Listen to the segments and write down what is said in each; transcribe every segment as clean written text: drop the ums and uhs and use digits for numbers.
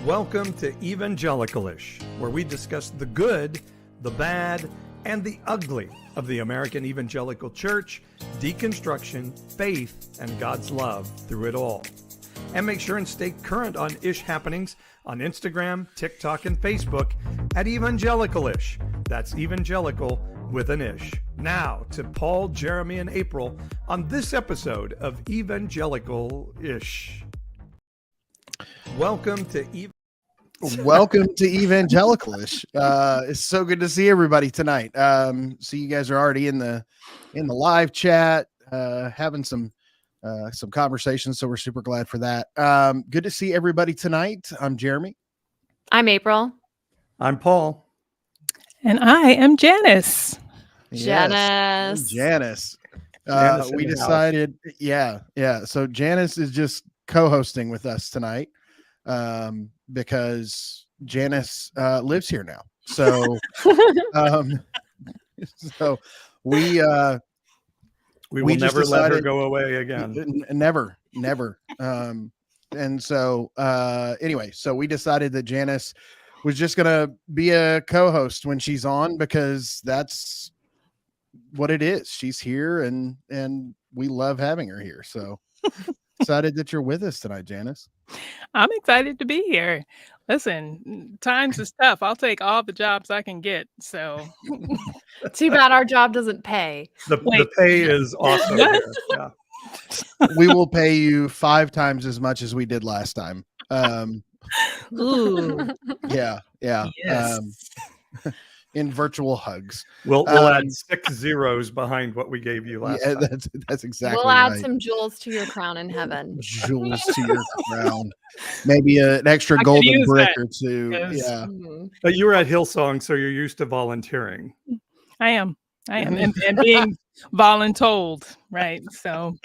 Welcome to Evangelical-ish, where we discuss the good, the bad, and the ugly of the American Evangelical Church, deconstruction, faith, and God's love through it all. And make sure and stay current on ish happenings on Instagram, TikTok, and Facebook at Evangelical-ish. That's evangelical with an ish. Now to Paul, Jeremy, and April on this episode of Evangelical-ish. Welcome to Evangelical-ish. It's so good to see everybody tonight. So you guys are already in the live chat, having some conversations. So we're super glad for that. Good to see everybody tonight. I'm Jeremy. I'm April. I'm Paul. And I am Janice. Janice. Janice. Janice We in the decided, yeah. So Janice is just co-hosting with us tonight. Because Janice lives here now. So so we will never let her decided, go away again. Never. And so anyway, so we decided that Janice was just gonna be a co-host when she's on, because that's what it is. She's here and we love having her here. So excited that you're with us tonight, Janice. I'm excited to be here. Listen, times is tough. I'll take all the jobs I can get. So Too bad our job doesn't pay. The pay is awesome. Here. Yeah. We will pay you 5 times as much as we did last time. ooh, Yeah. yes. In virtual hugs. We'll add 6 zeros behind what we gave you last time. That's exactly We'll add right. some jewels to your crown in heaven. Jewels to your crown. Maybe an extra I could golden use brick that. or two. Yes. Yeah. Mhm. But you were at Hillsong, so you're used to volunteering. I am. And being voluntold, right? So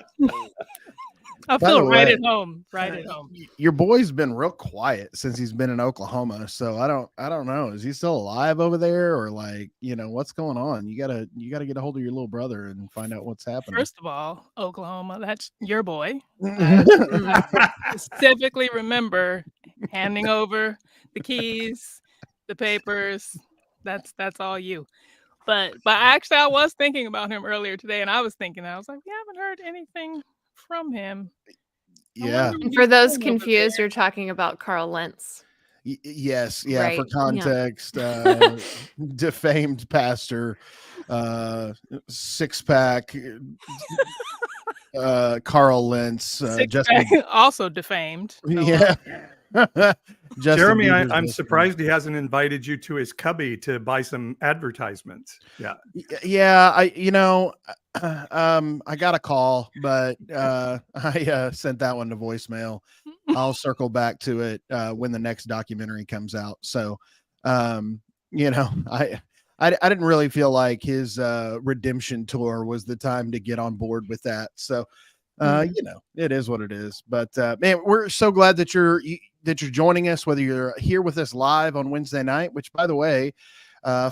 I By feel the right way, at home. Right at home. Your boy's been real quiet since he's been in Oklahoma. So I don't know. Is he still alive over there, or what's going on? You gotta get a hold of your little brother and find out what's happening. First of all, Oklahoma, that's your boy. Mhm. I specifically remember handing over the keys, the papers. That's all you. But actually, I was thinking about him earlier today, and I was like, we haven't heard anything from him. I Yeah. wonder what And for he's those doing over confused, there. you're talking about Carl Lentz. Yes. Yeah. Right, For yeah. context, defamed pastor, 6-pack, Carl Lentz, Six-pack, also defamed. No, yeah. Justin Jeremy, Bieber's I'm best surprised he hasn't invited you to his cubby to buy some advertisements. Yeah. Yeah, I got a call, but I sent that one to voicemail. I'll circle back to it when the next documentary comes out. So, I didn't really feel like his redemption tour was the time to get on board with that. So, it is what it is. But man, we're so glad that you're joining us, whether you're here with us live on Wednesday night, which, by the way,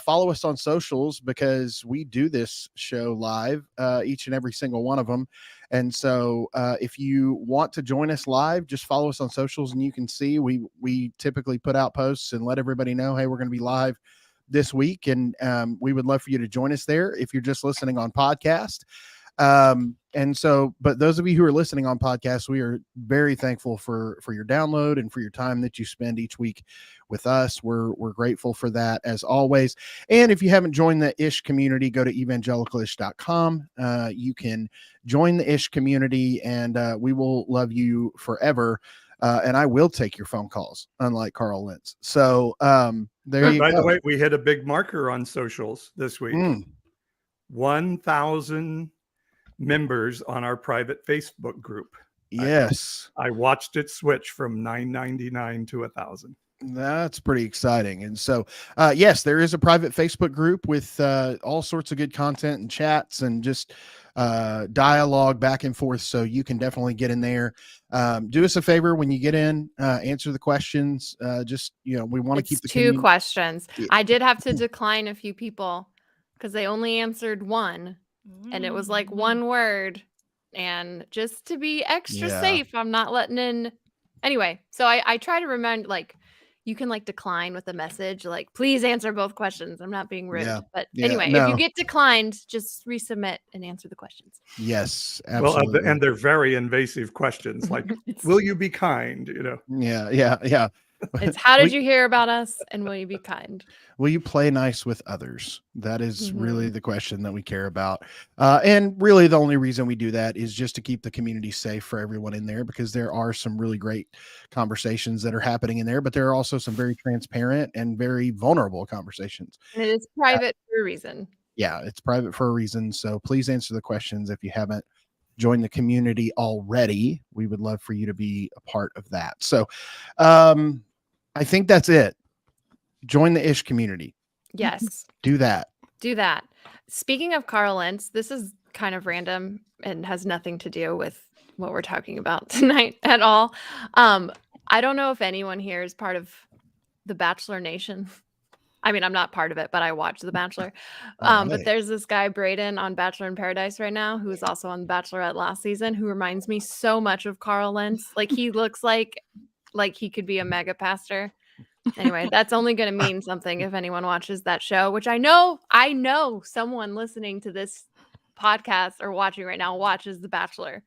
follow us on socials, because we do this show live, each and every single one of them. And so if you want to join us live, just follow us on socials, and you can see we typically put out posts and let everybody know, hey, we're going to be live this week. And we would love for you to join us there if you're just listening on podcast. And so, but those of you who are listening on podcasts, we are very thankful for your download and for your time that you spend each week with us. We're grateful for that, as always. And if you haven't joined the ish community, go to evangelicalish.com. You can join the ish community, and we will love you forever. And I will take your phone calls, unlike Carl Lentz. So there you go. By the way, we hit a big marker on socials this week. 1,000 members on our private Facebook group. Yes. I watched it switch from $9.99 to 1,000. That's pretty exciting. And so, yes, there is a private Facebook group with all sorts of good content and chats and just dialogue back and forth. So you can definitely get in there. Do us a favor when you get in, answer the questions. We want to keep the 2 questions. Yeah. I did have to decline a few people because they only answered one, and it was like one word. And just to be extra safe, I'm not letting in. Anyway, so I try to remember, like, you can like decline with a message like, please answer both questions. I'm not being rude. Yeah. But Yeah, anyway, if no. you get declined, just resubmit and answer the questions. Yes, Well, absolutely. and they're very invasive questions, like, will you be kind? You know. Yeah. It's how did you hear about us, and will you be kind? Will you play nice with others? That is really Mhm. the question that we care about. And really the only reason we do that is just to keep the community safe for everyone in there, because there are some really great conversations that are happening in there, but there are also some very transparent and very vulnerable conversations. And it is private for a reason. Yeah, it's private for a reason. So please answer the questions. If you haven't joined the community already, we would love for you to be a part of that. So I think that's it. Join the Ish community. Yes. Do that. Do that. Speaking of Carl Lentz, this is kind of random and has nothing to do with what we're talking about tonight at all. I don't know if anyone here is part of the Bachelor Nation. I mean, I'm not part of it, but I watch The Bachelor. All But right. there's this guy, Braden, on Bachelor in Paradise right now, who is also on The Bachelorette last season, who reminds me so much of Carl Lentz. Like, he looks like he could be a mega pastor. Anyway, that's only going to mean something if anyone watches that show, which I know someone listening to this podcast or watching right now watches The Bachelor.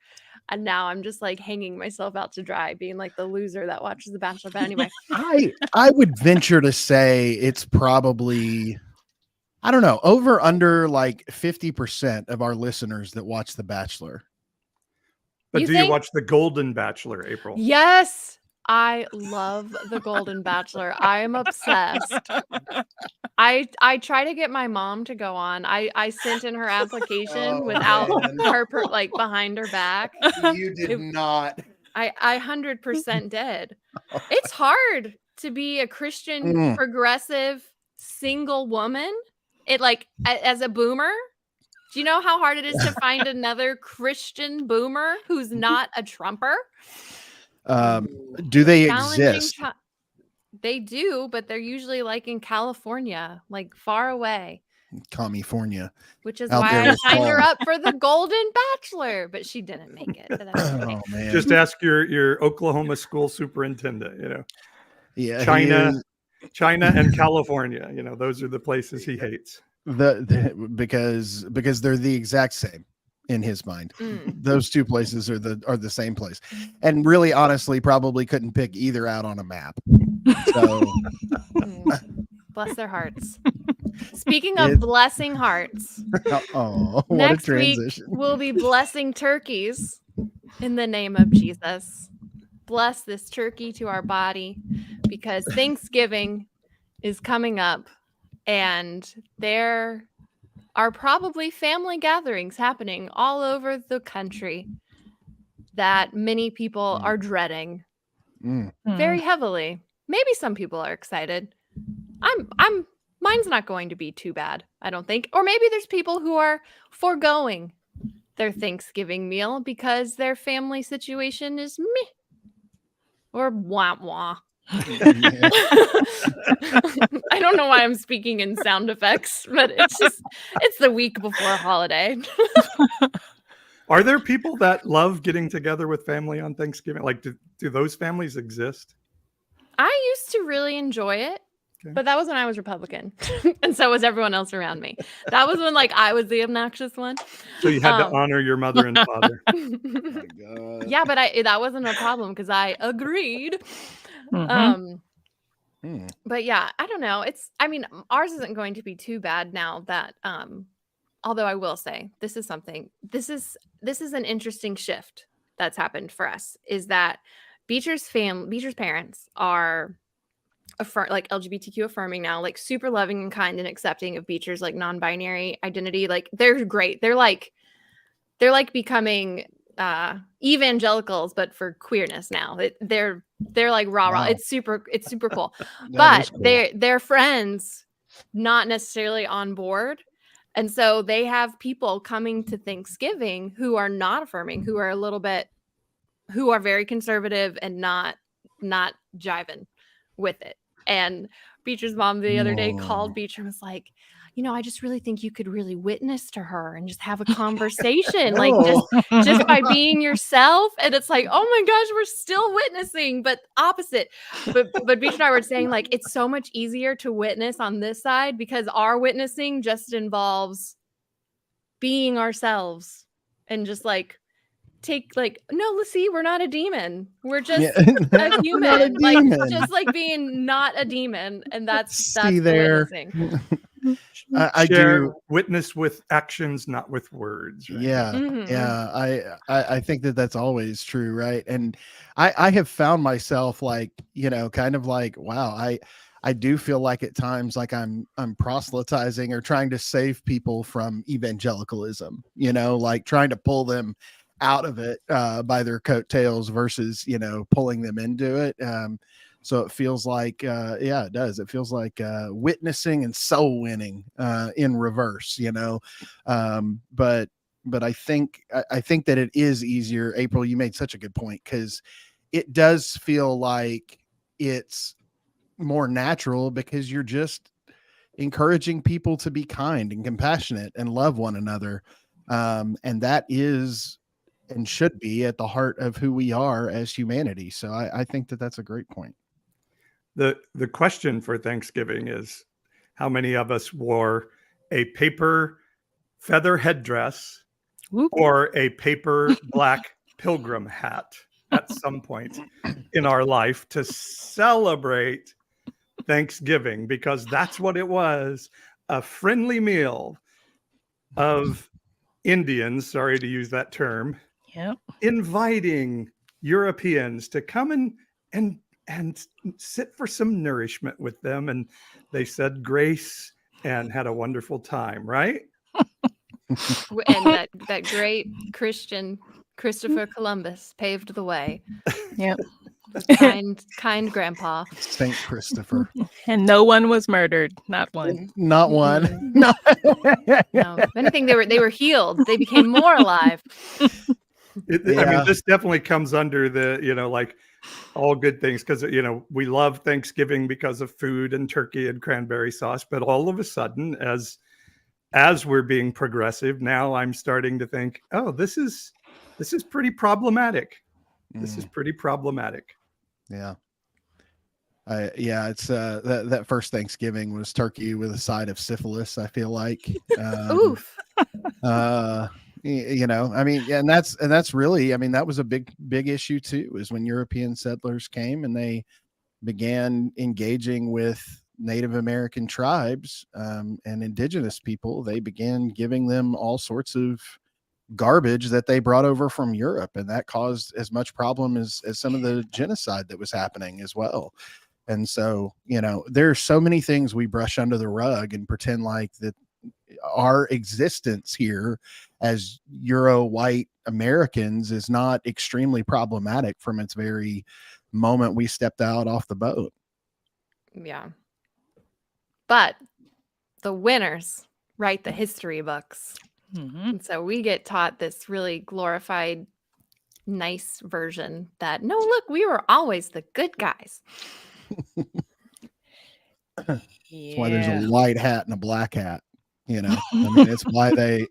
And now I'm just like hanging myself out to dry, being like the loser that watches The Bachelor. But anyway, I would venture to say it's probably, I don't know, over under like 50% of our listeners that watch The Bachelor. But You do you think? watch The Golden Bachelor, April? Yes, I love The Golden Bachelor. I am obsessed. I try to get my mom to go on. I sent in her application Oh, without man. her like behind her back. You did It- not. I 100% did. It's hard to be a Christian, Mm. progressive, single woman. It like as a boomer. Do you know how hard it is to find another Christian boomer who's not a Trumper? Do they Challenging exist? They do, but they're usually like in California, like far away, California. which is Out why there I with signed her Paul. up for the Golden Bachelor, but she didn't make it. But that's okay. Oh man. Just ask your Oklahoma school superintendent. You know, Yeah, he China, is- China, and California. You know, those are the places he hates. because they're the exact same in his mind. Mm. Those two places are the same place, and really, honestly, probably couldn't pick either out on a map. So Bless their hearts. Speaking of It- blessing hearts, oh, what a next week transition! we'll be blessing turkeys in the name of Jesus. Bless this turkey to our body because Thanksgiving is coming up and there are probably family gatherings happening all over the country that many people are dreading very heavily. Maybe some people are excited. Mine's not going to be too bad, I don't think. Or maybe there's people who are foregoing their Thanksgiving meal because their family situation is meh or wah wah. Yeah. I don't know why I'm speaking in sound effects, but it's the week before a holiday. Are there people that love getting together with family on Thanksgiving? Like, do those families exist? I used to really enjoy it, Okay. but that was when I was Republican, and so was everyone else around me. That was when like I was the obnoxious one. So you had to honor your mother and father. My God. Yeah, but that wasn't a problem because I agreed. Mhm. But yeah, I don't know. I mean, ours isn't going to be too bad now that although I will say this is an interesting shift that's happened for us is that Beecher's parents are like LGBTQ affirming now, like super loving and kind and accepting of Beecher's like non-binary identity. Like they're great. They're like becoming evangelicals, but for queerness now. They're like rah. Wow. It's super cool. That is But cool. they're friends, not necessarily on board. And so they have people coming to Thanksgiving who are not affirming, who are very conservative and not jiving with it. And Beecher's mom the other day called Beecher and was like, I just really think you could really witness to her and just have a conversation, like Oh. just by being yourself. And it's like, oh my gosh, we're still witnessing, but opposite. But Beach and I were saying, like, it's so much easier to witness on this side because our witnessing just involves being ourselves and just like no, let's see, we're not a demon. We're just Yeah. a We're human. not a Like demon. just like being not a demon. And that's See the there. witnessing. I Share, do. witness with actions, not with words. Right? Yeah. Mhm. Yeah. I think that that's always true. Right. And I have found myself like, kind of like, wow, I do feel like at times like I'm proselytizing or trying to save people from evangelicalism, like trying to pull them out of it by their coattails versus, pulling them into it. So it feels like, it does. It feels like witnessing and soul winning in reverse, but I think that it is easier. April, you made such a good point because it does feel like it's more natural because you're just encouraging people to be kind and compassionate and love one another. And that is and should be at the heart of who we are as humanity. So I think that that's a great point. The question for Thanksgiving is, how many of us wore a paper feather headdress or a paper black pilgrim hat at some point in our life to celebrate Thanksgiving? Because that's what it was, a friendly meal of Indians, sorry to use that term, Yep. inviting Europeans to come and sit for some nourishment with them. And they said grace and had a wonderful time, right? And that great Christian Christopher Columbus paved the way. Yep. Kind grandpa. Saint Christopher. And no one was murdered. Not one. Not one. Mhm. No. No, if anything, they were healed. They became more alive. I mean, this definitely comes under the, like all good things because, we love Thanksgiving because of food and turkey and cranberry sauce. But all of a sudden, as we're being progressive, now I'm starting to think, oh, this is pretty problematic. This is pretty problematic. Yeah. It's that first Thanksgiving was turkey with a side of syphilis, I feel like. Oof. I mean, and that's really, I mean, that was a big issue too, is when European settlers came and they began engaging with Native American tribes and indigenous people. They began giving them all sorts of garbage that they brought over from Europe, and that caused as much problem as some of the genocide that was happening as well. And so, there's so many things we brush under the rug and pretend like that our existence here as Euro white Americans is not extremely problematic from its very moment we stepped out off the boat. Yeah. But the winners write the history books. Mm-hmm. And so we get taught this really glorified, nice version that, no, look, we were always the good guys. That's why there's a white hat and a black hat. I mean, it's why they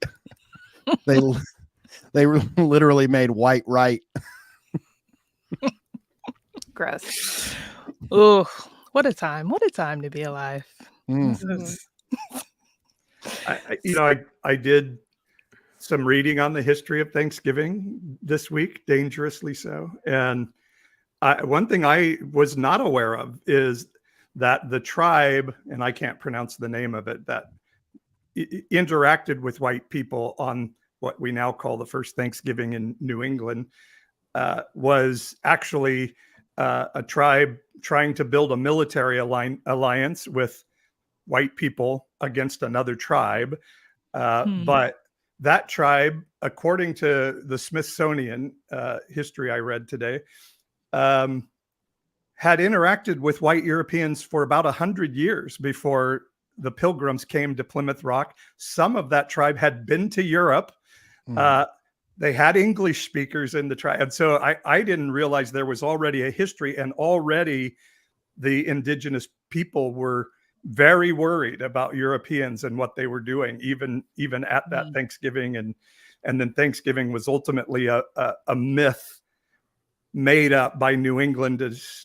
literally made white right. Gross. Oh, what a time! What a time to be alive. Mhm. I did some reading on the history of Thanksgiving this week, dangerously so. And one thing I was not aware of is that the tribe, and I can't pronounce the name of it, that interacted with white people on what we now call the first Thanksgiving in New England, was actually a tribe trying to build a military alliance with white people against another tribe. But that tribe, according to the Smithsonian history I read today, had interacted with white Europeans for about 100 years before the Pilgrims came to Plymouth Rock. Some of that tribe had been to Europe. They had English speakers in the tribe. And so I didn't realize there was already a history, and already the indigenous people were very worried about Europeans and what they were doing, even at that Thanksgiving. And then Thanksgiving was ultimately a myth made up by New England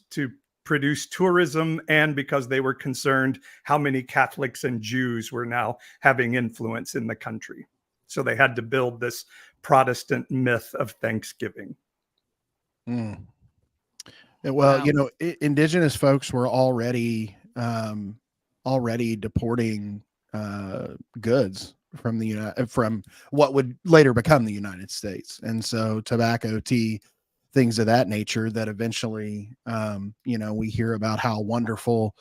to produce tourism, and because they were concerned how many Catholics and Jews were now having influence in the country. So they had to build this Protestant myth of Thanksgiving. Well, Wow. you know, indigenous folks were already deporting goods from what would later become the United States, and so tobacco, tea, things of that nature that eventually, you know, we hear about how wonderful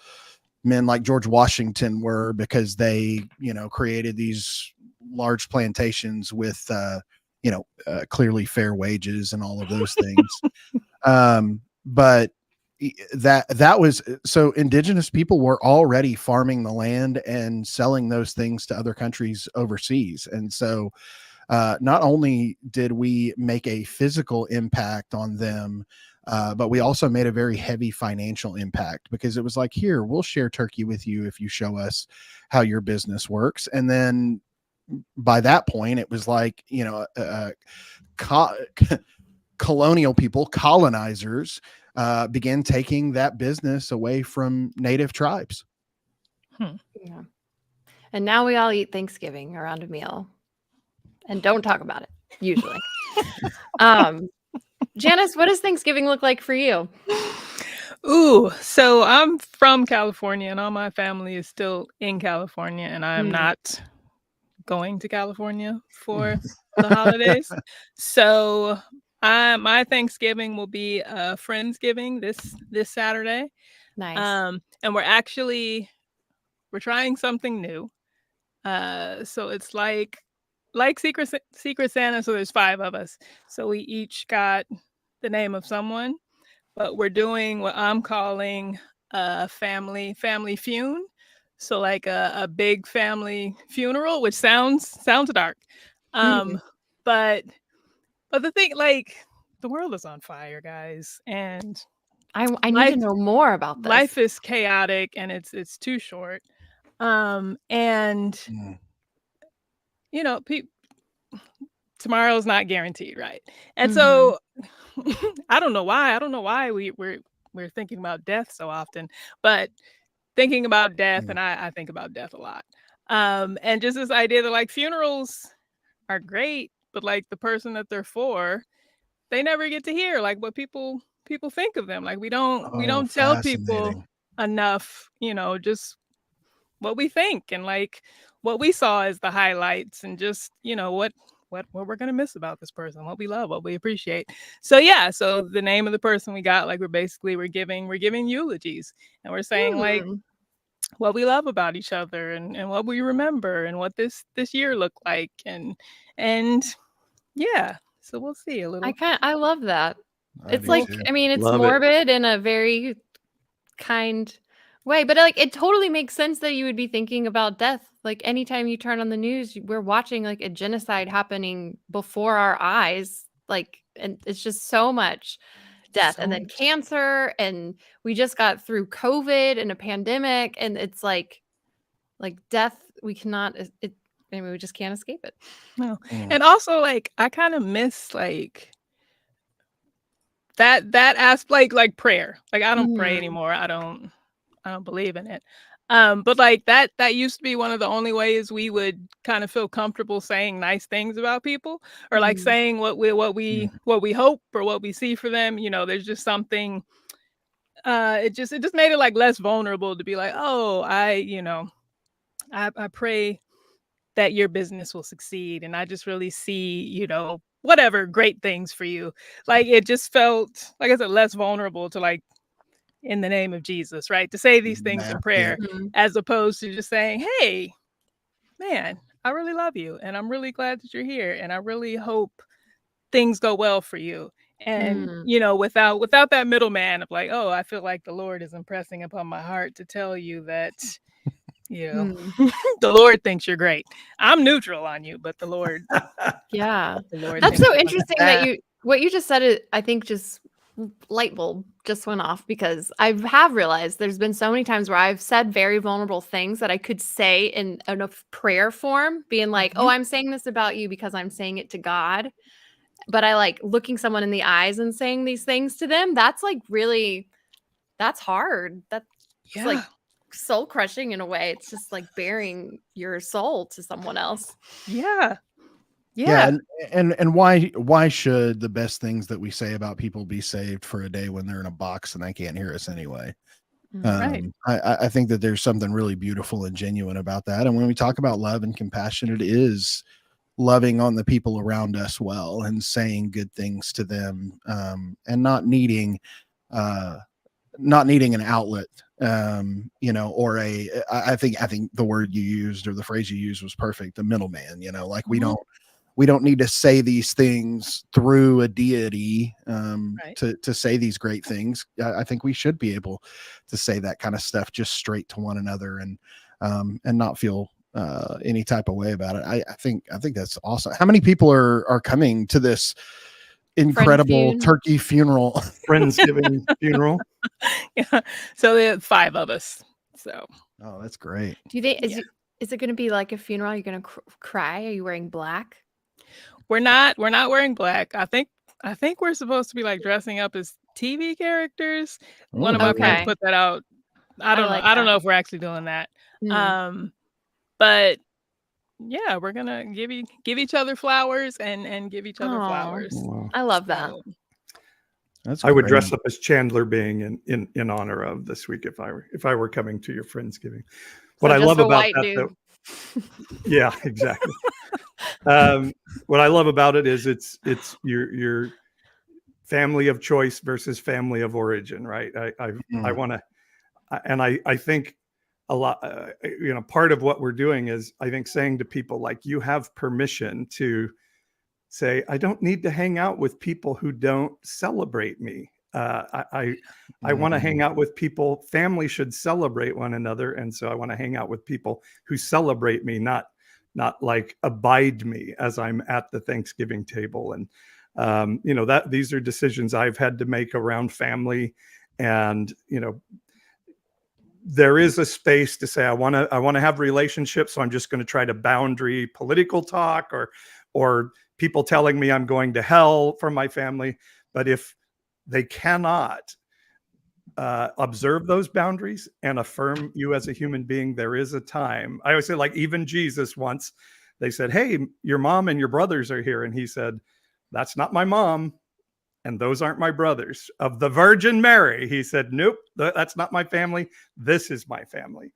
men like George Washington were because they, you know, created these large plantations with, clearly fair wages and all of those things. But that was, so indigenous people were already farming the land and selling those things to other countries overseas. And so not only did we make a physical impact on them, but we also made a very heavy financial impact, because it was like, here, we'll share turkey with you if you show us how your business works. And then by that point, it was like, you know, colonial people, colonizers, began taking that business away from native tribes. Yeah. And now we all eat Thanksgiving around a meal and don't talk about it, usually. Janice, what does Thanksgiving look like for you? Ooh, so I'm from California, and all my family is still in California, and I am not going to California for the holidays. So my Thanksgiving will be Friendsgiving this Saturday. Nice. And we're trying something new. So it's like Secret Santa. So there's 5 of us. So we each got the name of someone, but we're doing what I'm calling a family funeral. So like a big family funeral, which sounds dark. But the thing, like, the world is on fire, guys, and I need to know more about this. life is chaotic, and it's too short. And you know, tomorrow's not guaranteed, right? And so I don't know why we're thinking about death so often, but thinking about death, and I think about death a lot. And just this idea that, like, funerals are great, but like the person that they're for, they never get to hear like what people think of them. Like we don't tell people enough, you know, just what we think and like what we saw as the highlights, and just, you know, what we're gonna miss about this person, what we love, what we appreciate. So yeah, so the name of the person we got, like we're giving eulogies, and we're saying like what we love about each other, and what we remember, and what this year looked like, and yeah. So we'll see a little. I love that. It's do like, too. I mean, it's Love it. morbid in a very kind way, but like it totally makes sense that you would be thinking about death. Like anytime you turn on the news, we're watching like a genocide happening before our eyes. Like, and it's just so much death, and then cancer, and we just got through COVID and a pandemic, and it's like death. We cannot. I mean, we just can't escape it. No. And also, like, I kind of miss like that aspect, like prayer. Like I don't pray anymore. I don't believe in it. But like that used to be one of the only ways we would kind of feel comfortable saying nice things about people, or like saying what we hope, or what we see for them. You know, there's just something. It just made it like less vulnerable to be like, oh, I pray that your business will succeed, and I just really see, you know, whatever great things for you. Like it just felt, like I said, less vulnerable to like, in the name of Jesus, right? To say these things in prayer, as opposed to just saying, hey, man, I really love you, and I'm really glad that you're here, and I really hope things go well for you. And you know, without that middleman of like, oh, I feel like the Lord is impressing upon my heart to tell you that, you know, the Lord thinks you're great. I'm neutral on you, but the Lord Yeah. the Lord That's thinks so you're interesting that what you just said, I think just light bulb just went off because I have realized there's been so many times where I've said very vulnerable things that I could say in a prayer form, being like, oh, I'm saying this about you because I'm saying it to God. But I like looking someone in the eyes and saying these things to them. That's like really, that's hard. That's like Yeah. soul crushing in a way. It's just like bearing your soul to someone else. Yeah. Yeah, Yeah. and why should the best things that we say about people be saved for a day when they're in a box and they can't hear us anyway? Right. I think that there's something really beautiful and genuine about that. And when we talk about love and compassion, it is loving on the people around us well and saying good things to them, and uh, not needing an outlet, or I think the word you used or the phrase you used was perfect. The middleman, like we don't need to say these things through a deity, Right. to say these great things. I think we should be able to say that kind of stuff just straight to one another, and not feel any type of way about it. I think that's awesome. How many people are coming to this incredible Friendsgiving. turkey funeral? Friendsgiving funeral. Yeah. So there are 5 of us. So Oh, that's great. Do you think Yeah. is it going to be like a funeral? You're going to cry? Are you wearing black? we're not wearing black. I think we're supposed to be like dressing up as TV characters. One of my friends Okay. put that out. I don't know. like I don't that. know if we're actually doing that. Mm. But yeah, we're gonna give each other flowers and give each other Aw, flowers. Wow. I love that. So, That's I would great. dress up as Chandler Bing in honor of this week if I were coming to your Friendsgiving. What So I just love a about white that, dude. though, yeah, exactly. What I love about it is it's your family of choice versus family of origin, right? I want to, and I think a lot, part of what we're doing is I think saying to people like, you have permission to say, I don't need to hang out with people who don't celebrate me. I want to hang out with people. Family should celebrate one another, and so I want to hang out with people who celebrate me, not like abide me as I'm at the Thanksgiving table. And that these are decisions I've had to make around family, and there is a space to say I want to have relationships, so I'm just going to try to boundary political talk or people telling me I'm going to hell from my family. But if they cannot observe those boundaries and affirm you as a human being, there is a time. I always say, like, even Jesus once, they said, hey, your mom and your brothers are here. And he said, that's not my mom. And those aren't my brothers. Of the Virgin Mary, he said, nope, that's not my family. This is my family.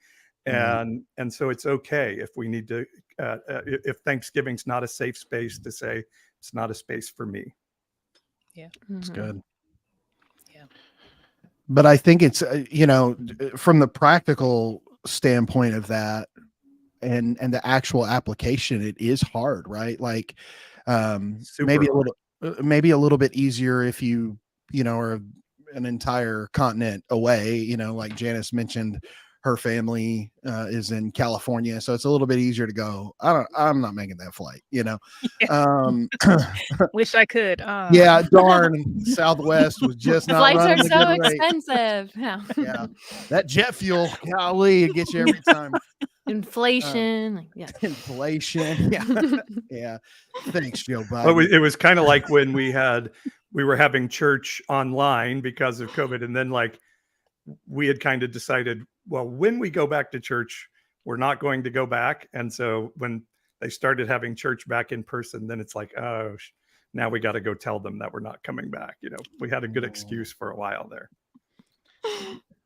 And so it's okay if we need to, if Thanksgiving's not a safe space, to say it's not a space for me. yeah. It's good. Yeah. But I think it's, from the practical standpoint of that and the actual application, it is hard, right? Like, maybe a little bit easier if you are an entire continent away, like Janice mentioned, her family is in California, so it's a little bit easier to go. I'm not making that flight, Wish I could. Yeah, darn. Southwest was just not Flights are running a so good rate. expensive. Yeah, that jet fuel, golly, it gets you every time. Inflation. Inflation. Yeah. Yeah. Thanks, Joe Biden. Well, it was kind of like when we were having church online because of COVID. And then we had kind of decided, well, when we go back to church, we're not going to go back. And so when they started having church back in person, then it's like, oh, now we got to go tell them that we're not coming back. We had a good excuse for a while there.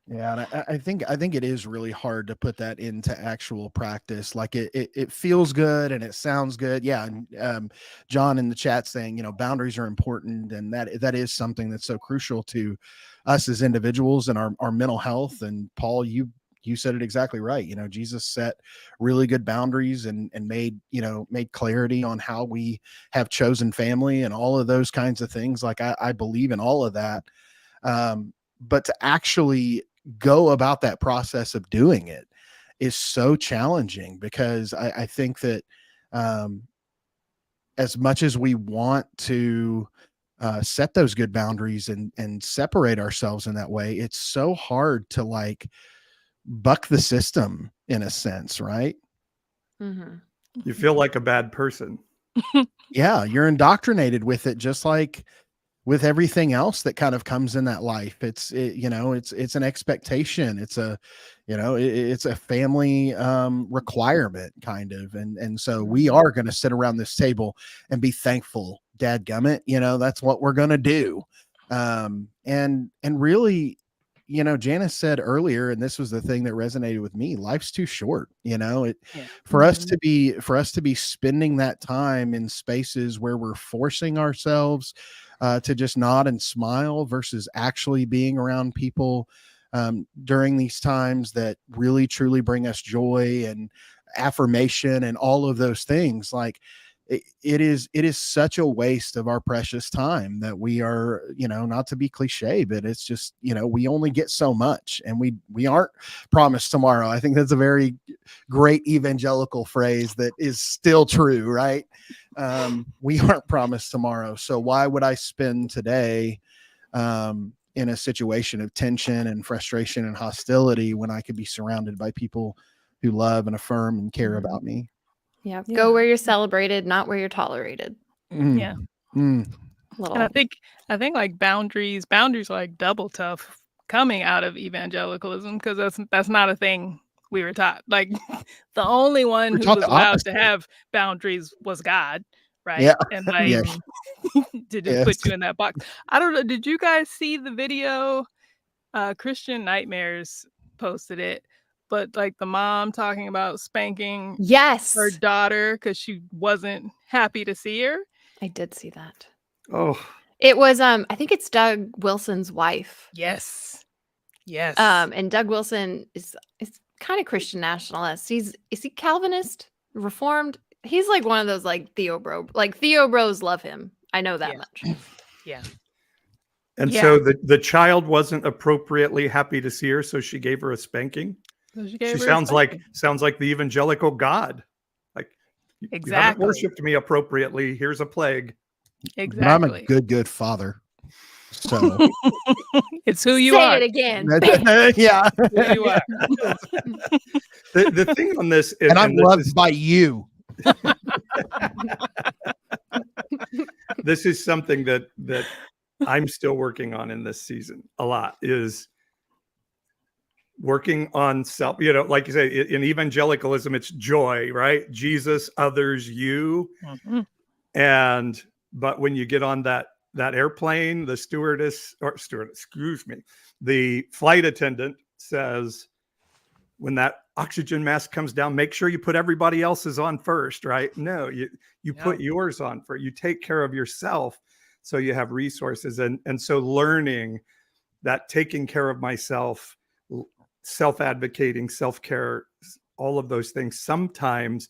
Yeah, and I think it is really hard to put that into actual practice. Like it feels good and it sounds good. Yeah, and John in the chat saying, boundaries are important, and that is something that's so crucial to us as individuals and our mental health. And Paul, you said it exactly right. Jesus set really good boundaries and made clarity on how we have chosen family and all of those kinds of things. Like I believe in all of that. But to actually go about that process of doing it is so challenging, because I think that as much as we want to set those good boundaries and separate ourselves in that way, it's so hard to like buck the system in a sense, right? Mm-hmm. You feel like a bad person. Yeah, you're indoctrinated with it, just like with everything else that kind of comes in that life. It's an expectation. It's a, it's a family requirement kind of. And so we are going to sit around this table and be thankful, dadgummit, that's what we're going to do. And really, Janice said earlier, and this was the thing that resonated with me, life's too short, Yeah. for us to be spending that time in spaces where we're forcing ourselves to just nod and smile versus actually being around people during these times that really truly bring us joy and affirmation and all of those things. Like it is such a waste of our precious time that we are, not to be cliche, but it's just, we only get so much, and we aren't promised tomorrow. I think that's a very great evangelical phrase that is still true, right? We aren't promised tomorrow. So why would I spend today in a situation of tension and frustration and hostility when I could be surrounded by people who love and affirm and care about me? Yeah. Yeah. Go where you're celebrated, not where you're tolerated. Yeah. And Little. I think like boundaries are like double tough coming out of evangelicalism, because that's not a thing we were taught. Like the only one We're who taught was the allowed to opposite. have boundaries was God, right? Yeah. And like Yeah. to just Yes. put you in that box. I don't know. Did you guys see the video? Christian Nightmares posted it, but like the mom talking about spanking Yes. her daughter because she wasn't happy to see her. I did see that. Oh, It was I think it's Doug Wilson's wife. Yes. Yes. And Doug Wilson is kind of Christian nationalist. Is he Calvinist, Reformed? He's like one of those like Theo bro. Like Theo bros love him. I know that Yeah. much. Yeah. and Yeah. so the child wasn't appropriately happy to see her, so she gave her a spanking. So she She gave her a spanking. sounds like the evangelical God. Like, you haven't Exactly. worshipped me appropriately. Here's a plague. But I'm a Exactly. good father. So It's who you Say are. it again. yeah. Who you are. The thing on this, And I'm this loved is, by you. this is something that I'm still working on in this season a lot, is working on self, like you say, in evangelicalism, it's joy, right? Jesus, others, you. Mhm. But when you get on that airplane, the the flight attendant says, when that oxygen mask comes down, make sure you put everybody else's on first, right? No, you put yours on first. You take care of yourself so you have resources. And so learning that taking care of myself, self-advocating, self-care, all of those things sometimes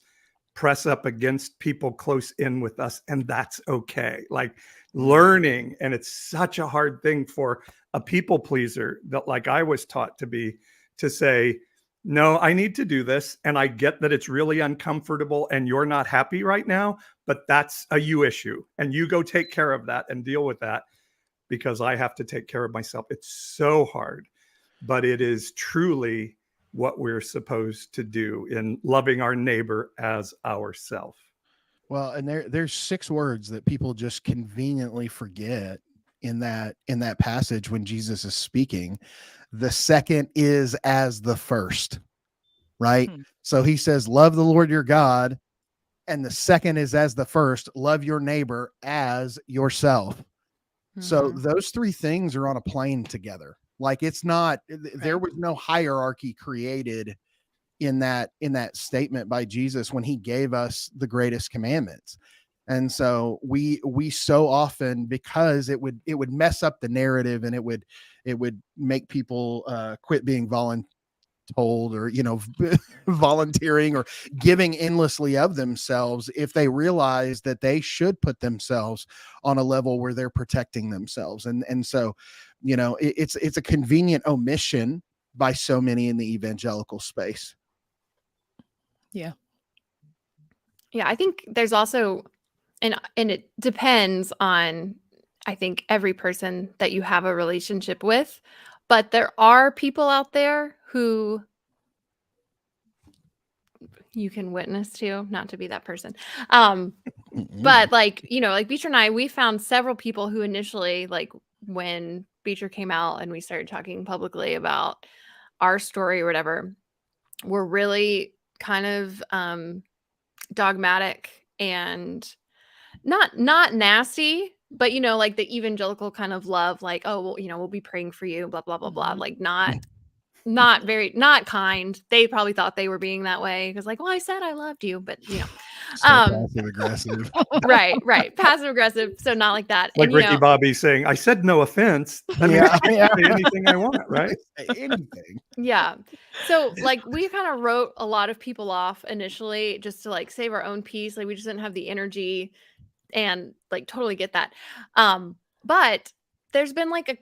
press up against people close in with us, and that's okay. Like learning, and it's such a hard thing for a people pleaser that, like I was taught to be, to say, no, I need to do this, and I get that it's really uncomfortable and you're not happy right now, but that's a you issue, and you go take care of that and deal with that, because I have to take care of myself. It's so hard, but it is truly what we're supposed to do in loving our neighbor as ourself. Well, and there's 6 words that people just conveniently forget in that passage when Jesus is speaking. The second is as the first, right? So he says, love the Lord your God. And the second is as the first, love your neighbor as yourself. So those 3 things are on a plane together. Like it's not, there was no hierarchy created in that statement by Jesus when he gave us the greatest commandments. And so we so often, because it would mess up the narrative, and it would make people quit being voluntold, or volunteering or giving endlessly of themselves, if they realize that they should put themselves on a level where they're protecting themselves. And so it's a convenient omission by so many in the evangelical space. Yeah, I think there's also, and it depends on I think, every person that you have a relationship with. But there are people out there who you can witness to, not to be that person. But like, like Beecher and I, we found several people who initially, like when Beecher came out and we started talking publicly about our story or whatever, were really kind of dogmatic and not nasty, but like the evangelical kind of love, like, oh, well, we'll be praying for you, blah, blah, blah, blah. Like not kind. They probably thought they were being that way because like, well, I said I loved you, but So passive aggressive. right. Passive aggressive. So not like that. Like And Ricky Bobby saying, I said no offense. That means I can say anything I want, right? Anything. yeah. So like we kind of wrote a lot of people off initially just to like save our own peace. Like we just didn't have the energy and like totally get that. But there's been like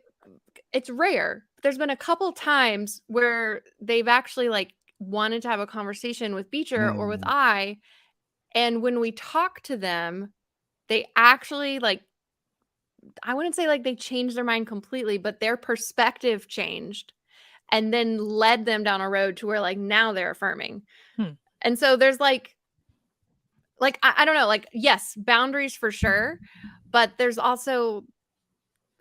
it's rare. There's been a couple times where they've actually like wanted to have a conversation with Beecher or with I. And when we talk to them, they actually like, I wouldn't say like they changed their mind completely, but their perspective changed and then led them down a road to where like now they're affirming. And so there's like I don't know, like, yes, boundaries for sure, but there's also,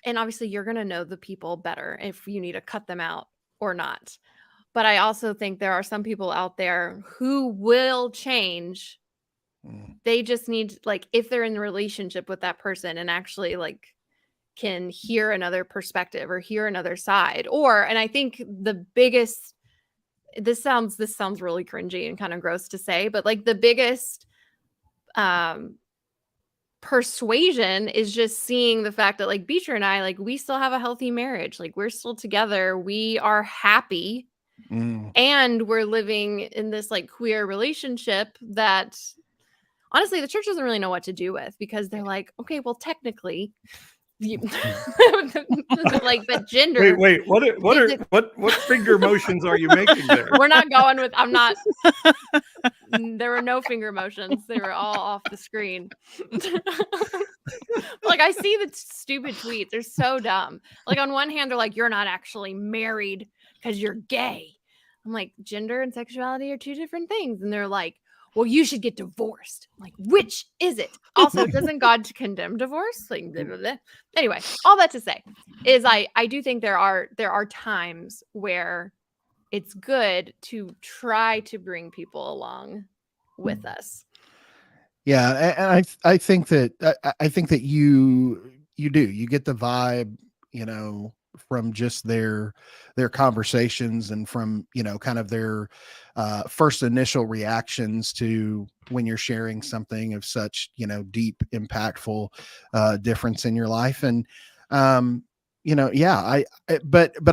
and obviously you're going to know the people better if you need to cut them out or not. But I also think there are some people out there who will change. They just need, like, if they're in a relationship with that person and actually like can hear another perspective or hear another side, and I think the biggest, this sounds really cringy and kind of gross to say, but like the biggest persuasion is just seeing the fact that like Beecher and I, like, we still have a healthy marriage. Like we're still together. We are happy. And we're living in this like queer relationship that honestly the church doesn't really know what to do with, because they're like, okay, well, technically like the gender. Wait, what finger motions are you making there? We're not going with, I'm not. There were no finger motions. They were all off the screen. Like I see the stupid tweets. They're so dumb. Like on one hand, they're like, you're not actually married because you're gay. I'm like, gender and sexuality are two different things. And they're like, well, you should get divorced. I'm like, which is it? Also, doesn't God condemn divorce? Like, blah, blah, blah. Anyway, all that to say is I do think there are times where it's good to try to bring people along with us. Yeah, and I think that you get the vibe, from just their conversations and from kind of their first initial reactions to when you're sharing something of such deep, impactful difference in your life. And but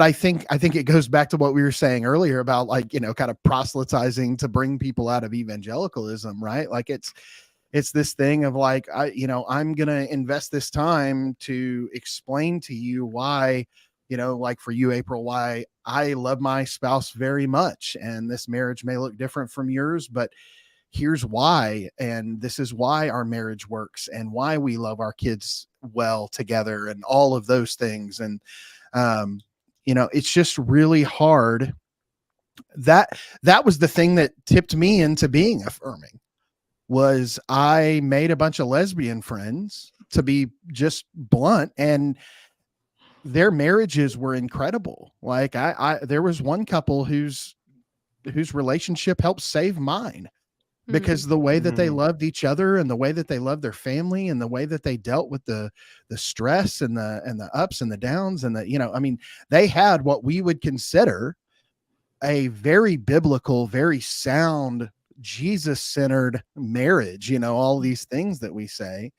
I think it goes back to what we were saying earlier about like kind of proselytizing to bring people out of evangelicalism, right? Like it's this thing of like, I'm going to invest this time to explain to you why, like for you, April, why I love my spouse very much. And this marriage may look different from yours, but here's why. And this is why our marriage works and why we love our kids well together and all of those things. And, it's just really hard. That was the thing that tipped me into being affirming. Was I made a bunch of lesbian friends, to be just blunt, and their marriages were incredible. Like there was one couple whose relationship helped save mine, because the way that they loved each other and the way that they loved their family and the way that they dealt with the stress and the ups and the downs and they had what we would consider a very biblical, very sound, Jesus-centered marriage, all these things that we say,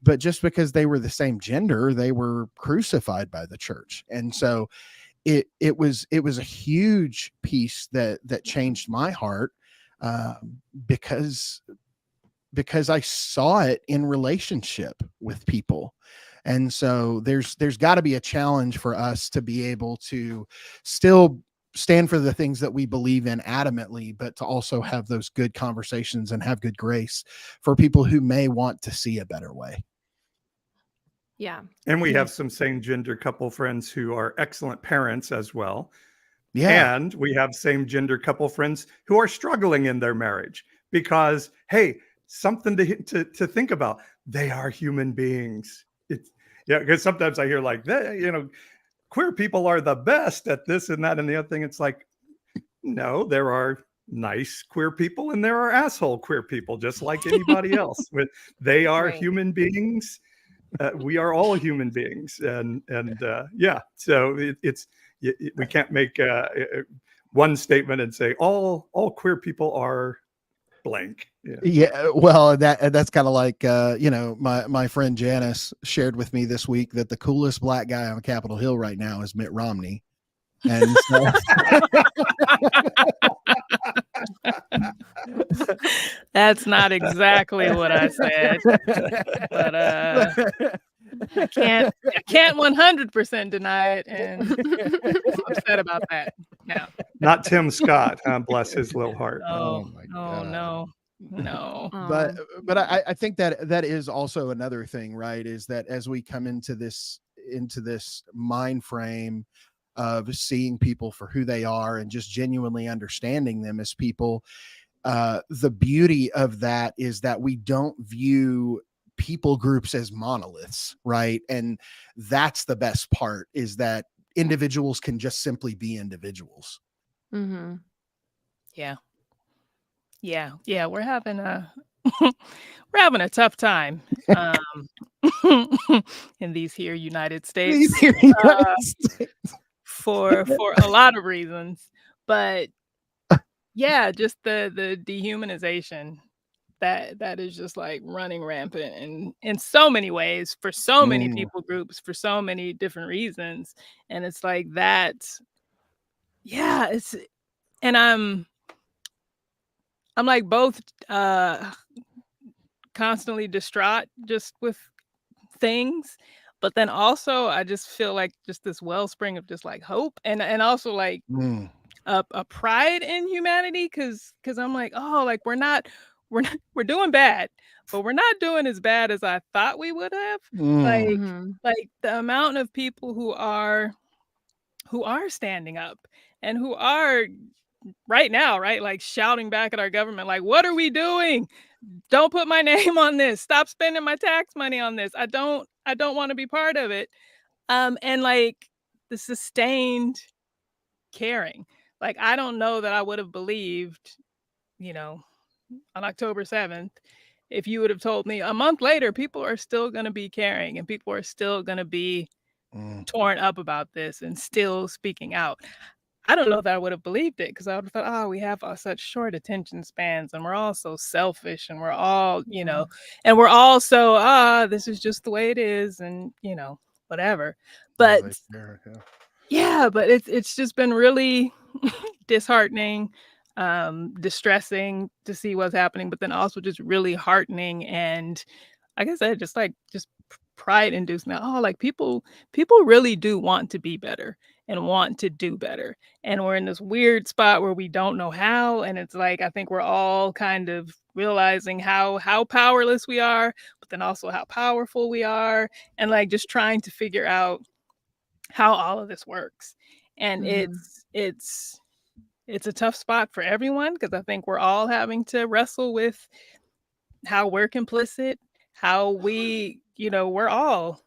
but just because they were the same gender, they were crucified by the church. And so it was a huge piece that changed my heart, because I saw it in relationship with people. And so there's got to be a challenge for us to be able to still stand for the things that we believe in adamantly, but to also have those good conversations and have good grace for people who may want to see a better way. Yeah. And we have some same gender couple friends who are excellent parents as well. Yeah. And we have same gender couple friends who are struggling in their marriage because, hey, something to think about. They are human beings. It's yeah, because sometimes I hear like that, queer people are the best at this and that and the other thing. It's like, no, there are nice queer people and there are asshole queer people, just like anybody else. But they are Right. human beings. We are all human beings, and yeah. So we can't make one statement and say all queer people are blank. Yeah. Yeah, well, that's kind of like my friend Janice shared with me this week that the coolest black guy on Capitol Hill right now is Mitt Romney, and so That's not exactly what I said, but I can't 100% deny it, and I'm upset about that now. Not Tim Scott, bless his little heart. Oh, my oh God. no. but Oh. but I think that is also another thing, right? Is that as we come into this mind frame of seeing people for who they are and just genuinely understanding them as people, the beauty of that is that we don't view people groups as monoliths, right? And that's the best part, is that individuals can just simply be individuals. Mm-hmm. Yeah, we're having a we're having a tough time in these here United States for a lot of reasons. But yeah, just the dehumanization that is just like running rampant in so many ways for so many people groups for so many different reasons. And it's like that, yeah, it's and I'm like both constantly distraught just with things, but then also I just feel like just this wellspring of just like hope and also like Mm. a pride in humanity because I'm like, oh, like we're doing bad, but we're not doing as bad as I thought we would have. Mm. Like Mm-hmm. like the amount of people who are standing up and who are right now, right, like shouting back at our government, like, what are we doing? Don't put my name on this. Stop spending my tax money on this. I don't want to be part of it. And like the sustained caring. Like I don't know that I would have believed, you know, on October 7th, if you would have told me a month later people are still going to be caring and people are still going to be Mm. torn up about this and still speaking out. I don't know that I would have believed it because I would have thought, oh, we have such short attention spans and we're all so selfish and we're all, Yeah. and we're all so, this is just the way it is and, whatever. Oh, But they care, yeah. yeah, but it's just been really disheartening, distressing to see what's happening, but then also just really heartening and like I said, just pride inducing that, oh, like people really do want to be better and want to do better. And we're in this weird spot where we don't know how. And it's like I think we're all kind of realizing how powerless we are, but then also how powerful we are, and like just trying to figure out how all of this works. And Mm-hmm. it's a tough spot for everyone because I think we're all having to wrestle with how we're complicit, how we're all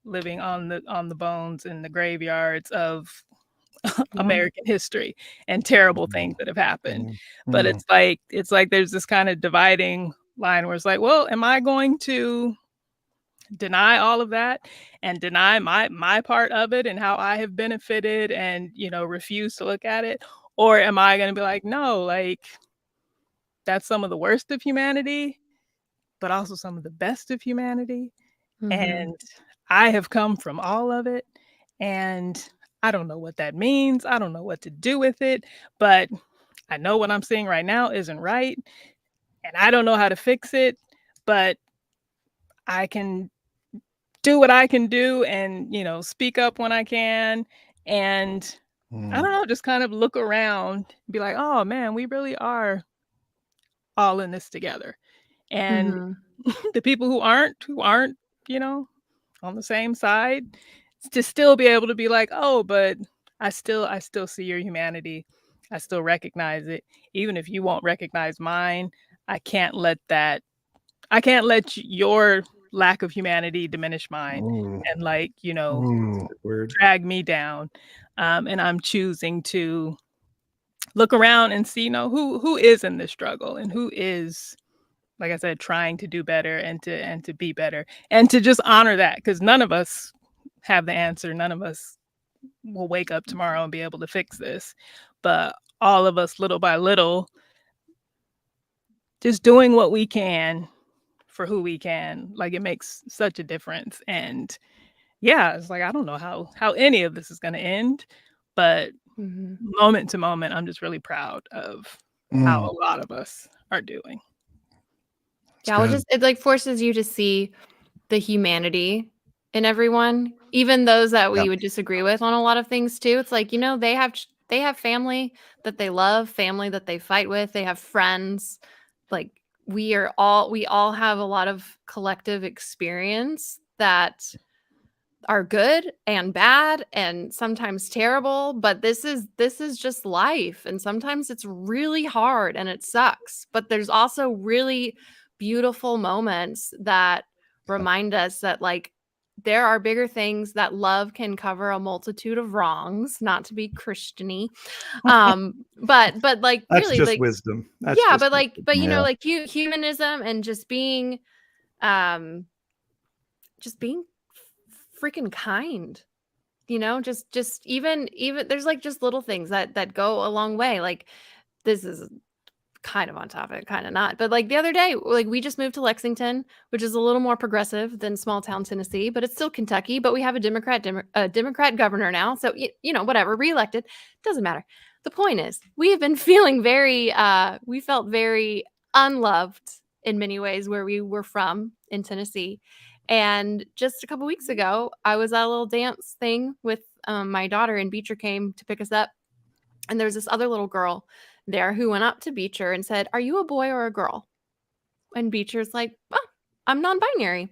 living on the bones in the graveyards of Yeah. American history and terrible things that have happened. Mm. But Mm. it's like there's this kind of dividing line where it's like, well, am I going to deny all of that and deny my part of it and how I have benefited and refuse to look at it? Or am I going to be like, no, like that's some of the worst of humanity, but also some of the best of humanity. Mm-hmm. And I have come from all of it. And I don't know what that means. I don't know what to do with it, but I know what I'm seeing right now isn't right. And I don't know how to fix it, but I can do what I can do and, speak up when I can. And I Mm. don't know, just kind of look around, be like, oh man, we really are all in this together. And Mm-hmm. the people who aren't, you know, on the same side, to still be able to be like, oh, but I still see your humanity. I still recognize it. Even if you won't recognize mine, I can't let that I can't let your lack of humanity diminish mine Ooh. and like, Ooh. Word. drag me down. And I'm choosing to look around and see, who is in this struggle and who is, like I said, trying to do better and to be better and to just honor that, because none of us have the answer. None of us will wake up tomorrow and be able to fix this. But all of us, little by little, just doing what we can for who we can, like, it makes such a difference. And yeah, it's like I don't know how any of this is going to end, but Mhm. moment to moment, I'm just really proud of how Mm. a lot of us are doing. Yeah, well, Good. just it like forces you to see the humanity in everyone, even those that Yeah. we would disagree with on a lot of things too. It's like, they have family that they love, family that they fight with, they have friends. Like we all have a lot of collective experience that are good and bad and sometimes terrible, but this is just life, and sometimes it's really hard and it sucks, but there's also really beautiful moments that remind us that, like, there are bigger things, that love can cover a multitude of wrongs, not to be Christiany. But like That's really, just like, wisdom. That's yeah, just but like, wisdom. but Yeah. like humanism and um just being freaking kind, just even there's like just little things that go a long way. Like, this is kind of on topic, kind of not, but like the other day, like, we just moved to Lexington, which is a little more progressive than small town Tennessee, but it's still Kentucky. But we have a Democrat governor now, so whatever, reelected, doesn't matter. The point is, we have been feeling we felt very unloved in many ways where we were from in Tennessee. And just a couple weeks ago, I was at a little dance thing with my daughter, and Beecher came to pick us up. And there was this other little girl there who went up to Beecher and said, "Are you a boy or a girl?" And Beecher's like, "Well, I'm non-binary."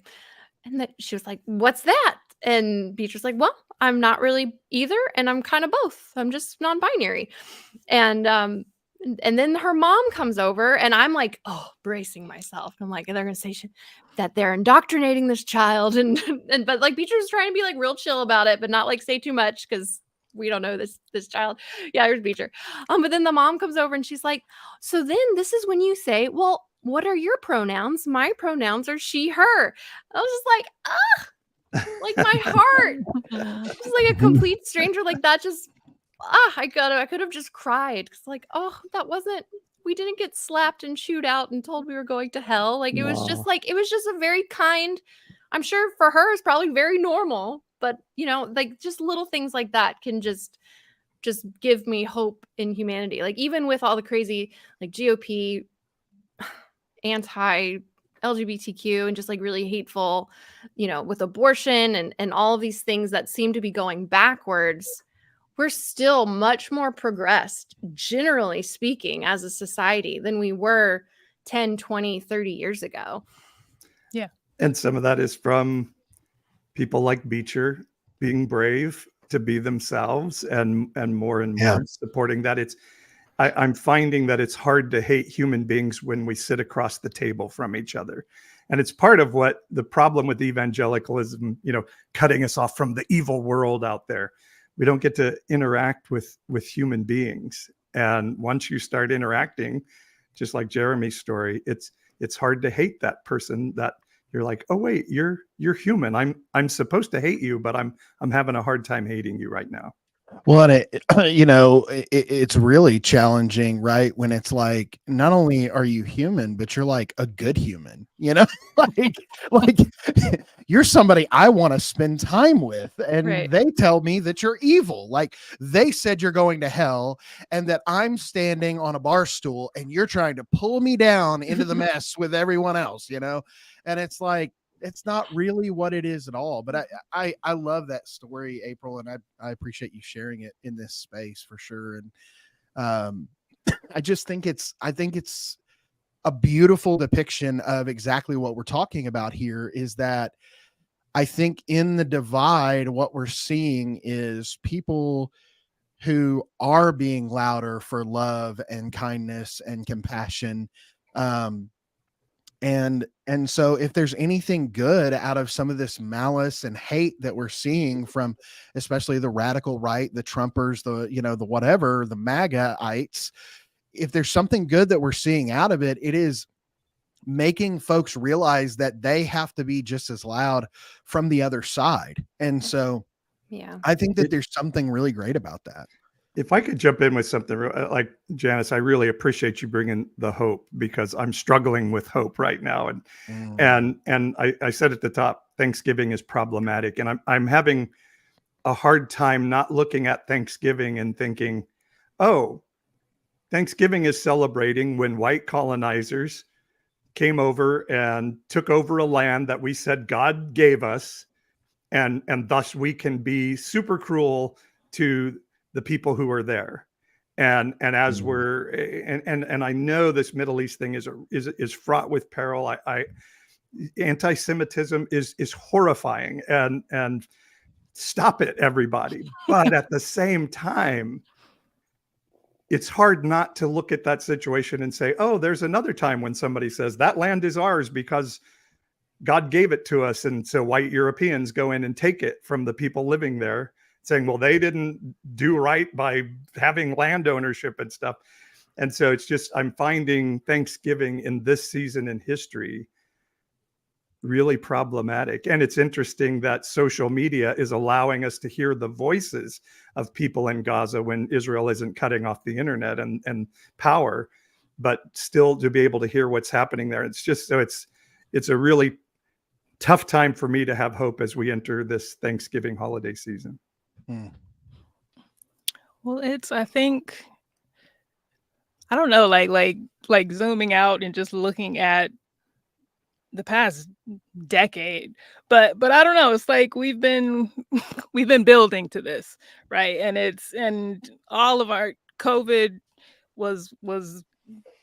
And that she was like, "What's that?" And Beatrice like, "Well, I'm not really either, and I'm kind of both. I'm just non-binary." And and then her mom comes over, and I'm like, oh, bracing myself. I'm like, they're gonna say that they're indoctrinating this child, and but like Beatrice is trying to be like real chill about it, but not like say too much because we don't know this child. Yeah, here's Beecher. But then the mom comes over and she's like, "So then this is when you say, well, what are your pronouns? My pronouns are she, her." I was just like, like my heart, just like a complete stranger like that. Just I could have just cried because, like, oh, we didn't get slapped and chewed out and told we were going to hell. Like, Wow. it was just a very kind. I'm sure for her it's probably very normal, but like, just little things like that can just give me hope in humanity. Like, even with all the crazy, like, GOP anti LGBTQ and just like really hateful, with abortion and all of these things that seem to be going backwards, we're still much more progressed, generally speaking, as a society than we were 10, 20, 30 years ago. Yeah. And some of that is from people like Beecher being brave to be themselves, and more Yeah. supporting that. I'm finding that it's hard to hate human beings when we sit across the table from each other. And it's part of what the problem with evangelicalism, cutting us off from the evil world out there. We don't get to interact with human beings. And once you start interacting, just like Jeremy's story, it's hard to hate that person that you're like, oh wait, you're human. I'm supposed to hate you, but I'm having a hard time hating you right now. Well, and it's really challenging, right? When it's like, not only are you human, but you're like a good human, like, like you're somebody I want to spend time with. And Right. they tell me that you're evil. Like, they said you're going to hell and that I'm standing on a bar stool and you're trying to pull me down into the mess with everyone else, And it's like, it's not really what it is at all. But I love that story, April, and I appreciate you sharing it in this space for sure. And I think it's a beautiful depiction of exactly what we're talking about here, is that I think in the divide, what we're seeing is people who are being louder for love and kindness and compassion. Um, and so if there's anything good out of some of this malice and hate that we're seeing from especially the radical right, the Trumpers, the whatever, the MAGAites, if there's something good that we're seeing out of it, it is making folks realize that they have to be just as loud from the other side. And so Yeah. I think that there's something really great about that. If I could jump in with something like Janice, I really appreciate you bringing the hope, because I'm struggling with hope right now. And I said at the top, Thanksgiving is problematic, and I'm having a hard time not looking at Thanksgiving and thinking, oh, Thanksgiving is celebrating when white colonizers came over and took over a land that we said God gave us, and thus we can be super cruel to the people who are there. And as we're and I know this Middle East thing is fraught with peril. I anti-Semitism is horrifying, and stop it, everybody. But at the same time, it's hard not to look at that situation and say, oh, there's another time when somebody says that land is ours because God gave it to us. And so white Europeans go in and take it from the people living there, saying, well, they didn't do right by having land ownership and stuff. And so it's just, I'm finding Thanksgiving in this season in history really problematic. And it's interesting that social media is allowing us to hear the voices of people in Gaza when Israel isn't cutting off the internet and power, but still to be able to hear what's happening there. It's just, so it's a really tough time for me to have hope as we enter this Thanksgiving holiday season. Well, I think, I don't know, like zooming out and just looking at the past decade, but I don't know, it's like we've been building to this, right? And all of our COVID was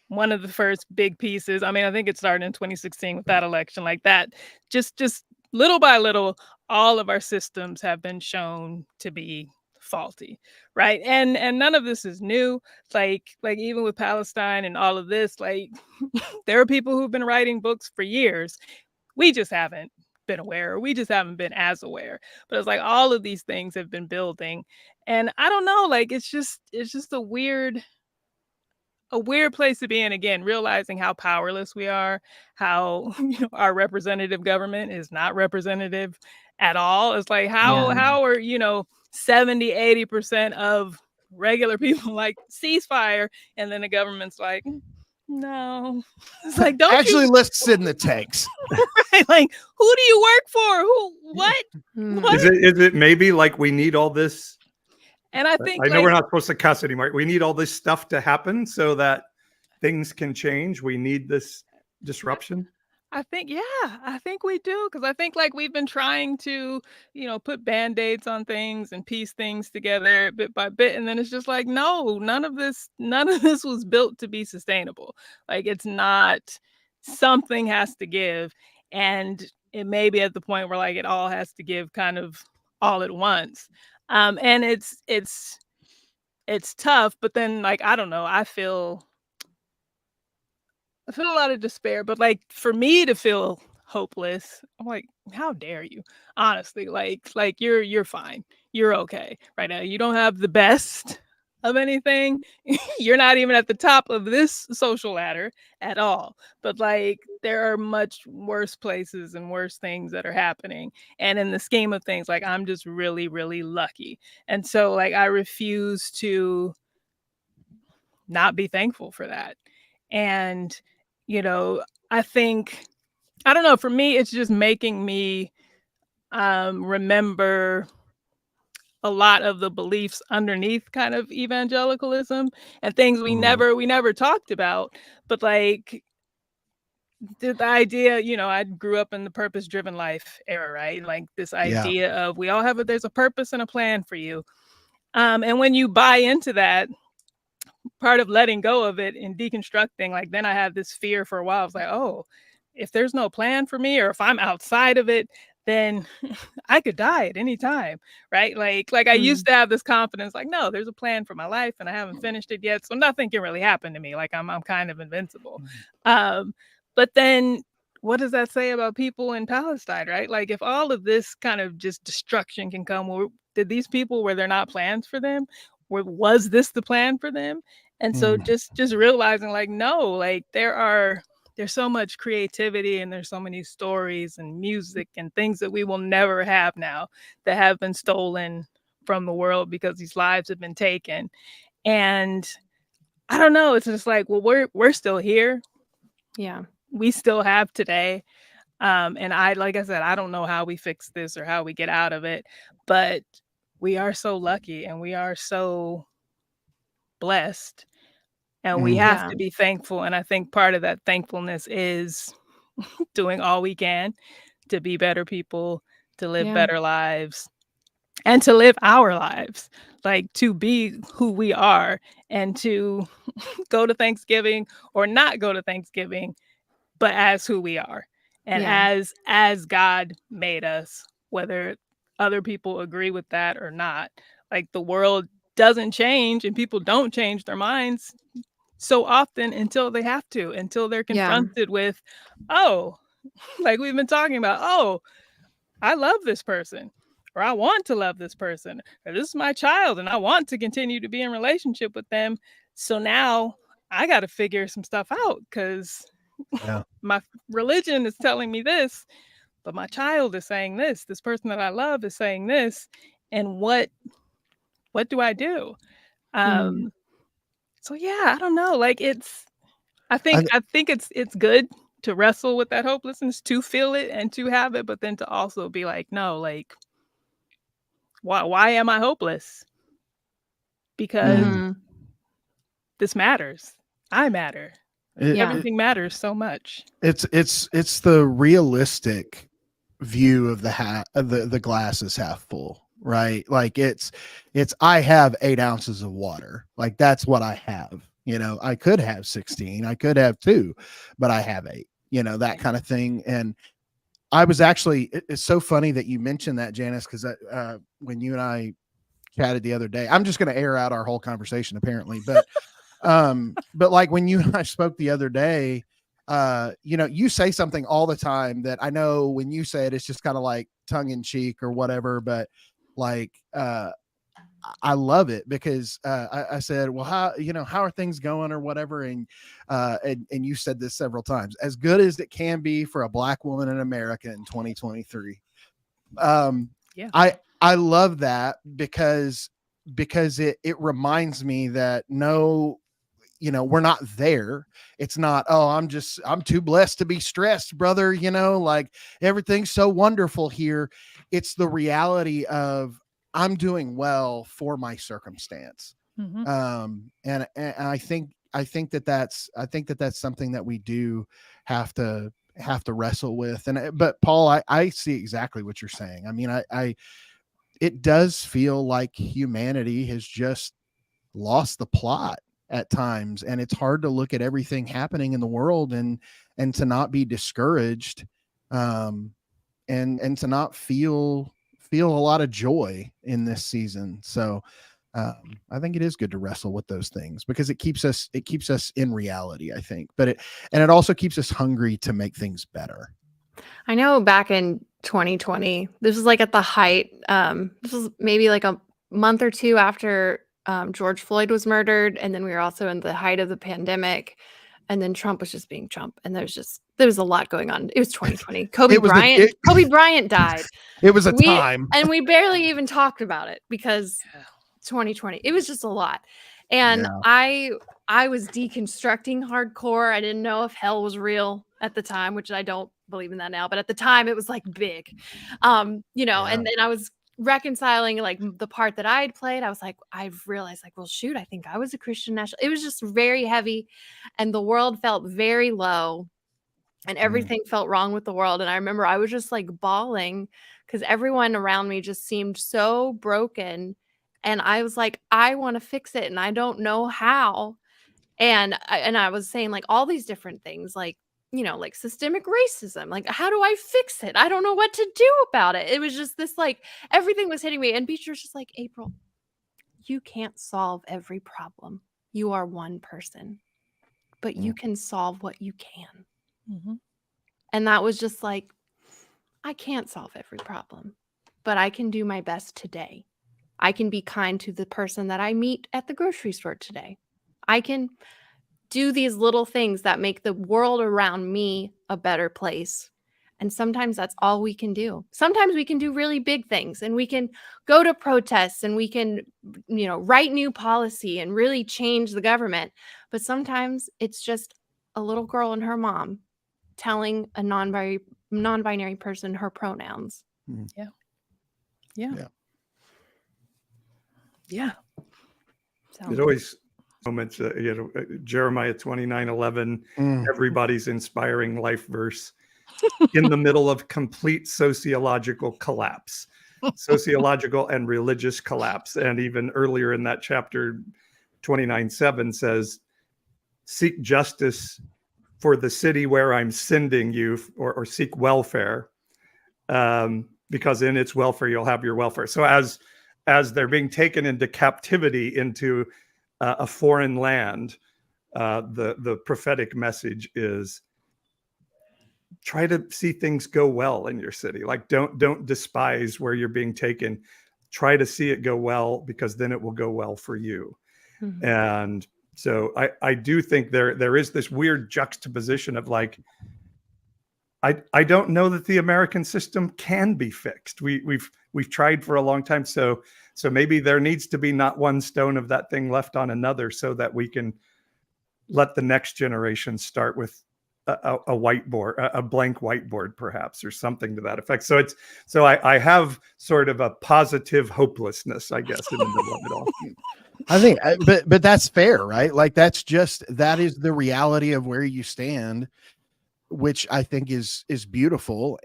one of the first big pieces. I mean, I think it started in 2016 with that election. Like that, just little by little, all of our systems have been shown to be faulty, right? And none of this is new. Like even with Palestine and all of this, like there are people who've been writing books for years. We just haven't been aware. We just haven't been as aware. But it's like all of these things have been building, and I don't know. Like it's just a weird place to be in, again, realizing how powerless we are, how our representative government is not representative at all. It's like how are 70-80% of regular people like ceasefire, and then the government's like, no. It's like, don't actually let's sit in the tanks. right? Like, who do you work for? What? Is it maybe like we need all this? And I think, I know we're not supposed to cuss anymore. We need all this stuff to happen so that things can change. We need this disruption. I think we do, because I think like we've been trying to, put band-aids on things and piece things together bit by bit, and then it's just like, no, none of this was built to be sustainable. Like it's not. Something has to give, and it may be at the point where like it all has to give kind of all at once. And it's tough, but then like I don't know, I feel a lot of despair, but like for me to feel hopeless, I'm like, how dare you? Honestly, like you're fine. You're okay right now. You don't have the best of anything. You're not even at the top of this social ladder at all. But like there are much worse places and worse things that are happening. And in the scheme of things, like I'm just really, really lucky. And so like I refuse to not be thankful for that. And I think, I don't know, for me, it's just making me remember a lot of the beliefs underneath kind of evangelicalism and things we never talked about. But like the idea, I grew up in the purpose-driven life era, right? Like this idea of we all have there's a purpose and a plan for you. And when you buy into that, part of letting go of it and deconstructing, like then I had this fear for a while. I was like, oh, if there's no plan for me, or if I'm outside of it, then I could die at any time, right? Like I used to have this confidence, like, no, there's a plan for my life and I haven't finished it yet. So nothing can really happen to me. Like I'm kind of invincible. Um, but then what does that say about people in Palestine, right? Like if all of this kind of just destruction can come, did these people, were there not plans for them? Was this the plan for them? And so just realizing like, no, like there's so much creativity and there's so many stories and music and things that we will never have now that have been stolen from the world because these lives have been taken. And I don't know, it's just like, well, we're still here. Yeah. We still have today. And like I said, I don't know how we fix this or how we get out of it, but we are so lucky and we are so blessed and we have Yeah. to be thankful. And I think part of that thankfulness is doing all we can to be better people, to live Yeah. better lives, and to live our lives, like to be who we are and to go to Thanksgiving or not go to Thanksgiving, but as who we are and Yeah. as God made us, whether other people agree with that or not. Like the world doesn't change and people don't change their minds so often until they have to, until they're Yeah. confronted with, oh, like we've been talking about, oh, I love this person, or I want to love this person, or this is my child and I want to continue to be in relationship with them. So now I got to figure some stuff out because Yeah. my religion is telling me this, but my child is saying this. This person that I love is saying this. And what do I do? Um, so yeah, I don't know. Like I, I think it's good to wrestle with that hopelessness, to feel it and to have it, but then to also be like, no, like why am I hopeless? Because mm, Mhm. this matters. I matter. it, Yeah. it, Everything matters so much. it's the realistic view of the glass is half full, right? Like it's I have 8 ounces of water, like that's what I have. I could have 16, I could have 2, but I have 8, that kind of thing. And I was actually, it's so funny that you mentioned that, Janice, because when you and I chatted the other day, I'm just going to air out our whole conversation apparently, but like when you and I spoke the other day, you say something all the time that I know when you say it, it's just kind of like tongue in cheek or whatever, but like I love it because I said, well, how are things going or whatever, and you said this several times, as good as it can be for a Black woman in America in 2023. Yeah. I love that because it reminds me that no, we're not there. It's not, oh, I'm too blessed to be stressed, brother, like everything's so wonderful here. It's the reality of I'm doing well for my circumstance. Mm-hmm. And I think that's something that we do have to wrestle with. But Paul, I see exactly what you're saying. I mean, it does feel like humanity has just lost the plot at times, and it's hard to look at everything happening in the world and to not be discouraged, and to not feel a lot of joy in this season. So I think it is good to wrestle with those things because it keeps us in reality, I think, but it also keeps us hungry to make things better. I know back in 2020, this was like at the height. This was maybe like a month or two after George Floyd was murdered. And then we were also in the height of the pandemic. And then Trump was just being Trump. And there was a lot going on. It was 2020. Kobe Bryant died. It was a We time. and we barely even talked about it because 2020. It was just a lot. And Yeah. I was deconstructing hardcore. I didn't know if hell was real at the time, which I don't believe in that now, but at the time it was like big. Yeah. And then I was reconciling like the part that I had played. I was like, I've realized like, well, shoot, I think I was a Christian national. It was just very heavy and the world felt very low and everything felt wrong with the world. And I remember I was just like bawling because everyone around me just seemed so broken. And I was like, I want to fix it. And I don't know how. And I was saying like all these different things, like like systemic racism. Like, how do I fix it? I don't know what to do about it. It was just this, like, everything was hitting me. And Beecher was just like, April, you can't solve every problem. You are one person, but you can solve what you can. Mm-hmm. And that was just like, I can't solve every problem, but I can do my best today. I can be kind to the person that I meet at the grocery store today. I can do these little things that make the world around me a better place. And sometimes that's all we can do. Sometimes we can do really big things, and we can go to protests, and we can, write new policy and really change the government. But sometimes it's just a little girl and her mom telling a non-binary person her pronouns. Yeah. So It always moments, Jeremiah 29:11, everybody's inspiring life verse in the middle of complete sociological collapse, sociological and religious collapse. And even earlier in that chapter, 29:7 says, seek justice for the city where I'm sending you, or seek welfare, because in its welfare, you'll have your welfare. So as they're being taken into captivity into a foreign land, the prophetic message is try to see things go well in your city. Like don't despise where you're being taken. Try to see it go well, because then it will go well for you. Mhm. And so I do think there is this weird juxtaposition of like, I don't know that the American system can be fixed. We've tried for a long time. So maybe there needs to be not one stone of that thing left on another, so that we can let the next generation start with a whiteboard, a blank whiteboard, perhaps, or something to that effect. So I have sort of a positive hopelessness, I guess, in the middle of it all. I think, but that's fair, right? Like that is the reality of where you stand, which I think is beautiful.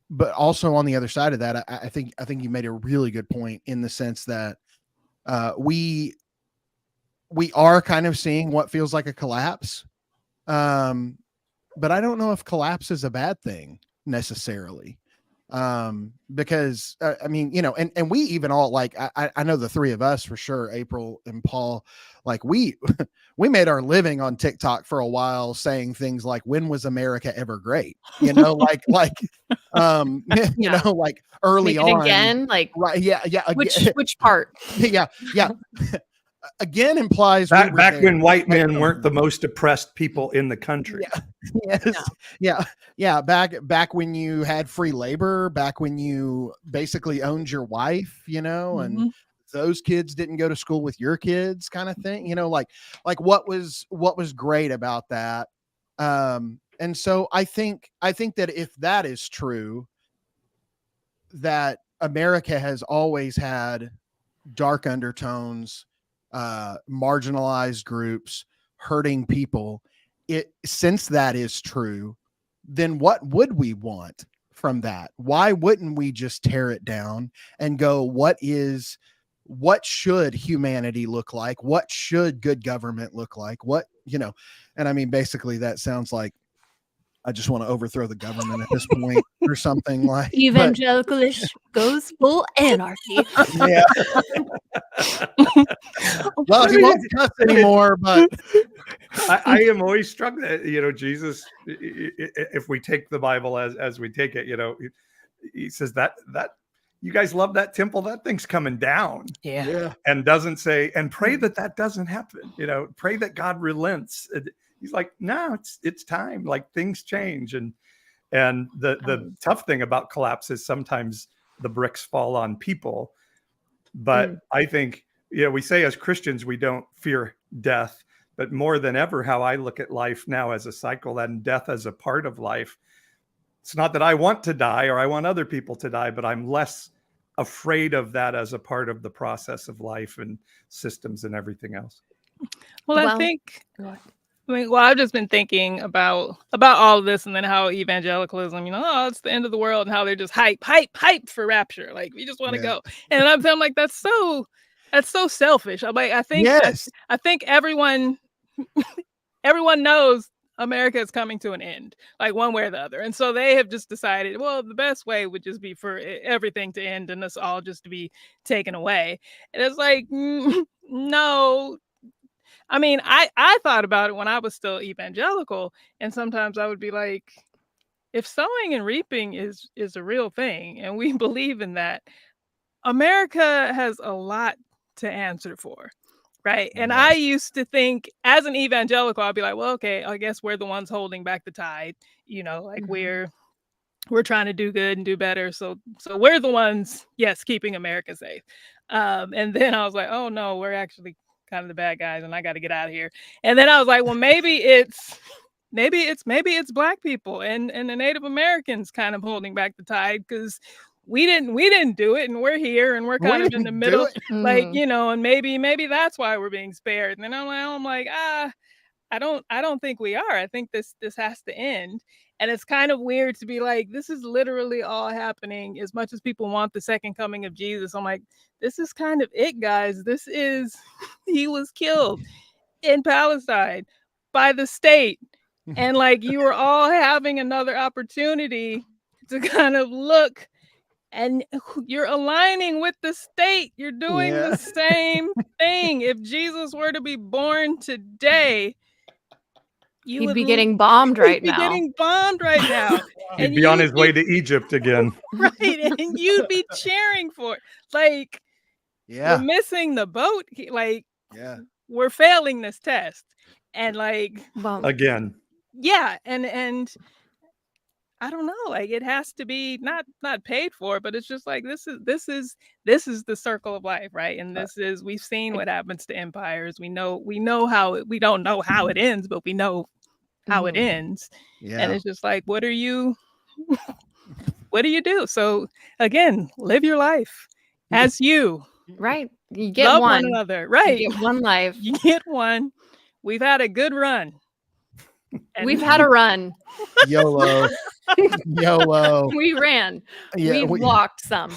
But also on the other side of that, I think you made a really good point, in the sense that we are kind of seeing what feels like a collapse. But I don't know if collapse is a bad thing necessarily. Because I mean, and we even all, like, I know the three of us for sure, April and Paul, like we made our living on TikTok for a while saying things like, when was America ever great? Like like early Make it on again, like, right. Yeah. which part? Yeah. Again implies Back there. when white men weren't the most oppressed people in the country. Yes. Yeah. Back when you had free labor, back when you basically owned your wife, and those kids didn't go to school with your kids, kind of thing, like what was great about that. And so I think that if that is true, that America has always had dark undertones, marginalized groups, hurting people. Since that is true, then what would we want from that? Why wouldn't we just tear it down and go, what should humanity look like? What should good government look like? And I mean, basically that sounds like I just want to overthrow the government at this point or something like. Evangelicalish goes full anarchy. Yeah. Well, he won't cuss anymore, but I am always struck that, Jesus, if we take the Bible as we take it, he says that you guys love that temple, that thing's coming down. Yeah. And doesn't say, and pray that doesn't happen, pray that God relents. He's like, no, it's time. Like, things change. And the tough thing about collapse is sometimes the bricks fall on people. But I think, we say as Christians, we don't fear death, but more than ever, how I look at life now as a cycle and death as a part of life. It's not that I want to die or I want other people to die, but I'm less afraid of that as a part of the process of life and systems and everything else. Well, I think, I've just been thinking about all of this, and then how evangelicalism, it's the end of the world, and how they're just hype for rapture. Like, we just want to go. And I'm like, that's so selfish. I'm like, I think everyone knows America is coming to an end, like one way or the other. And so they have just decided, well, the best way would just be for everything to end and us all just to be taken away. And it's like, no. I mean, I thought about it when I was still evangelical, and sometimes I would be like, if sowing and reaping is a real thing, and we believe in that, America has a lot to answer for. Right. And I used to think as an evangelical, I'd be like, well, okay, I guess we're the ones holding back the tide. Like we're trying to do good and do better. So we're the ones, yes, keeping America safe. And then I was like, oh no, we're actually kind of the bad guys and I got to get out of here. And then I was like, well, maybe it's Black people and the Native Americans kind of holding back the tide, because we didn't do it, and we're here and we're kind of in the middle, like, and maybe that's why we're being spared. And then I'm like, I don't think we are. I think this has to end. And it's kind of weird to be like, this is literally all happening. As much as people want the second coming of Jesus, I'm like, this is kind of it, guys. He was killed in Palestine by the state. And like, you were all having another opportunity to kind of look, and you're aligning with the state. You're doing the same thing. If Jesus were to be born today, he'd be getting bombed right now. Getting bombed right now. He'd be on his way to Egypt again. Right. And you'd be cheering for it. Like, we're missing the boat. Like, we're failing this test. And like, again. Yeah. And I don't know, like, it has to be not paid for, but it's just like, this is the circle of life, right? And we've seen what happens to empires. We know how we don't know how it ends, but we know how it ends. And it's just like, what do you do? So again, live your life as you. Right. You get love one another. Right. You get one life. You get one. We've had a good run. We've had a run. YOLO. YOLO. We ran. Yeah, we walked some.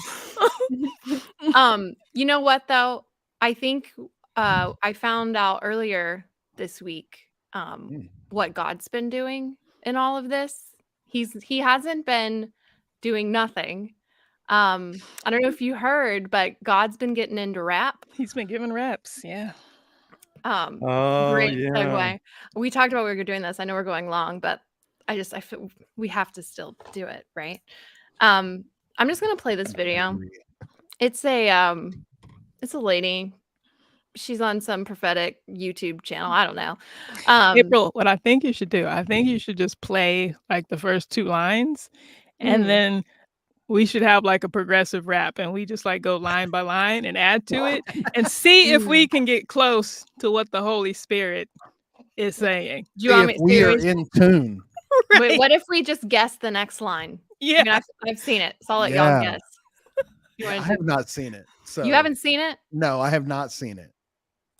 You know what though? I think I found out earlier this week what God's been doing in all of this. He hasn't been doing nothing. I don't know if you heard, but God's been getting into rap. He's been giving raps, yeah. Great segue. We talked about we were doing this. I know we're going long, but I feel we have to still do it, right? I'm just gonna play this video. It's a lady. She's on some prophetic YouTube channel. I don't know. April, what I think you should do, I think you should just play like the first 2 lines, and then we should have like a progressive rap, and we just like go line by line and add to it and see if we can get close to what the Holy Spirit is saying. Do you want me? We are in tune. Right. Wait, what if we just guess the next line? Yeah, I mean, I've seen it, so I'll let y'all guess. I have not seen it. So you haven't seen it? No, I have not seen it.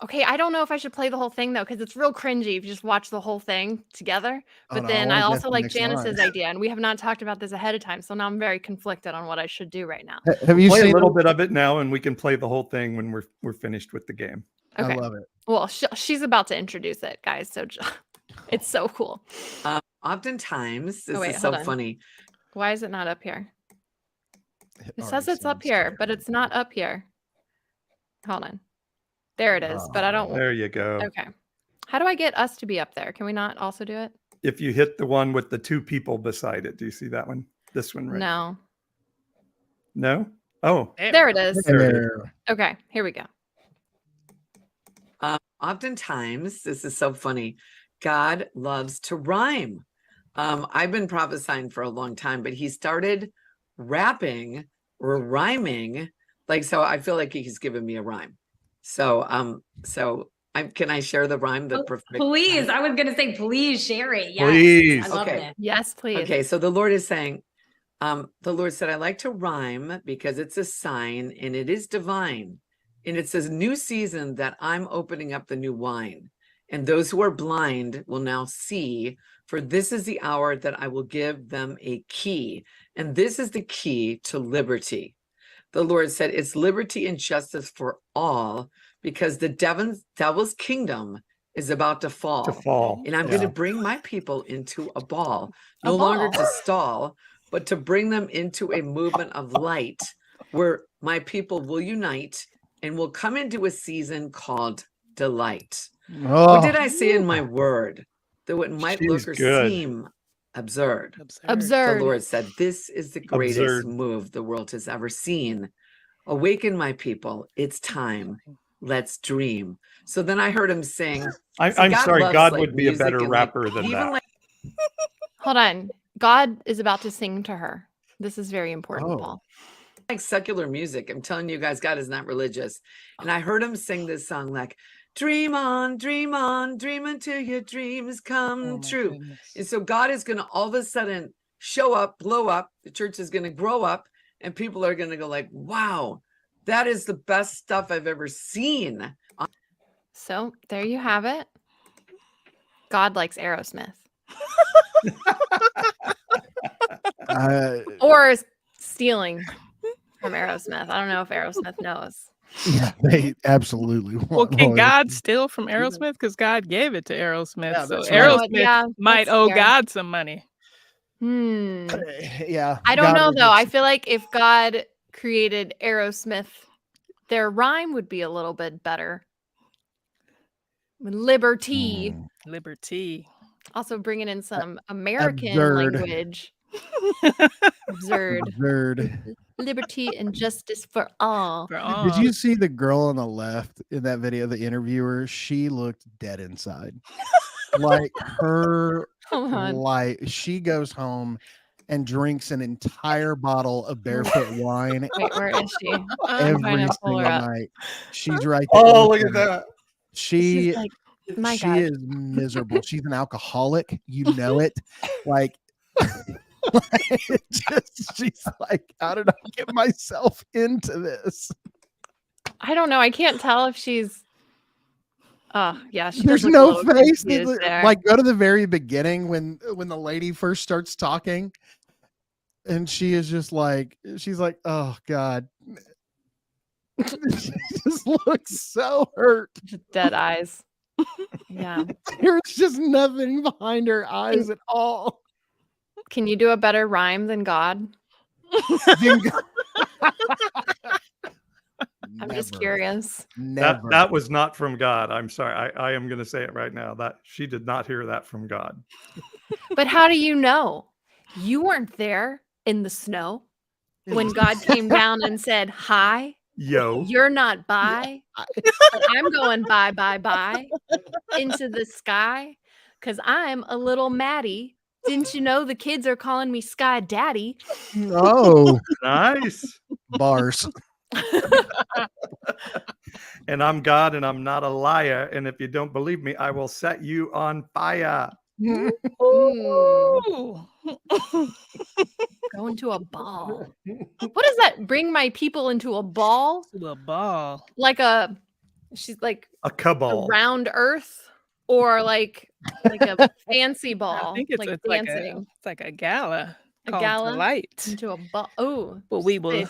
Okay, I don't know if I should play the whole thing though, because it's real cringy if you just watch the whole thing together. But then I also like Janice's idea, and we have not talked about this ahead of time, so now I'm very conflicted on what I should do right now. Have you play seen a little bit of it now, and we can play the whole thing when we're finished with the game. Okay. I love it. Well, she's about to introduce it, guys. So it's so cool. Oftentimes, this is so funny. Why is it not up here? It says it's up here, but it's not up here. Hold on. There it is, but I don't. There you go. Okay. How do I get us to be up there? Can we not also do it? If you hit the one with the 2 people beside it, do you see that one? This one, right? No. No? Oh. There it is. There. Okay, here we go. Oftentimes, this is so funny. God loves to rhyme. I've been prophesying for a long time, but he started rapping or rhyming. Like, so I feel like he's given me a rhyme. So, can I share the rhyme? Please. I was going to say, please share it. Yes. Please. I love it. Yes, please. Okay. So the Lord is saying, the Lord said, I like to rhyme because it's a sign and it is divine. And it says, new season that I'm opening up the new wine. And those who are blind will now see, for this is the hour that I will give them a key. And this is the key to liberty. The Lord said, it's liberty and justice for all, because the devil's kingdom is about to fall. And I'm going to bring my people into a ball, no longer to stall, but to bring them into a movement of light where my people will unite and will come into a season called delight. What did I say in my word? Though it might look or seem absurd. The Lord said, this is the greatest move the world has ever seen. Awaken my people. It's time. Let's dream. So then I heard him sing. I'm sorry, God would be a better rapper than that. Hold on. God is about to sing to her. This is very important, Paul. Like secular music. I'm telling you guys, God is not religious. And I heard him sing this song like, dream on, dream until your dreams come true. Goodness. And so God is going to all of a sudden show up, blow up. The church is going to grow up and people are going to go like, wow, that is the best stuff I've ever seen. So there you have it. God likes Aerosmith. Or stealing from Aerosmith. I don't know if Aerosmith knows. Yeah, they absolutely want. Well, can God steal from Aerosmith? Because God gave it to Aerosmith. Yeah, so Aerosmith might owe God some money. Yeah. I don't know, though. I feel like if God created Aerosmith, their rhyme would be a little bit better. Liberty. Liberty. Also bringing in some American language. Absurd. Liberty and justice for all. Did you see the girl on the left in that video, the interviewer? She looked dead inside. Like her life. She goes home and drinks an entire bottle of barefoot wine. Wait, where is she? Every single night. She's right there. Oh, look at that. She is miserable. She's an alcoholic. You know it. Like, she's like, how did I get myself into this? I don't know. I can't tell if she's. Oh yeah, there's no face. Like, go to the very beginning when the lady first starts talking, and she is just like, she's like, oh God. She just looks so hurt. Just dead eyes. Yeah. There's just nothing behind her eyes at all. Can you do a better rhyme than God? I'm just curious. That was not from God. I'm sorry. I am going to say it right now. That she did not hear that from God. But how do you know? You weren't there in the snow when God came down and said, hi. Yo, you're not by. But I'm going by into the sky because I'm a little Maddie. Didn't you know the kids are calling me Sky Daddy? Oh, nice bars. And I'm God and I'm not a liar. And if you don't believe me, I will set you on fire. Go into a ball. What does that bring my people into a ball? A ball. Like she's like a cabal. A round earth or like a fancy ball. I think it's like dancing. It's like a gala. A gala light. Into a ball. Oh. But we will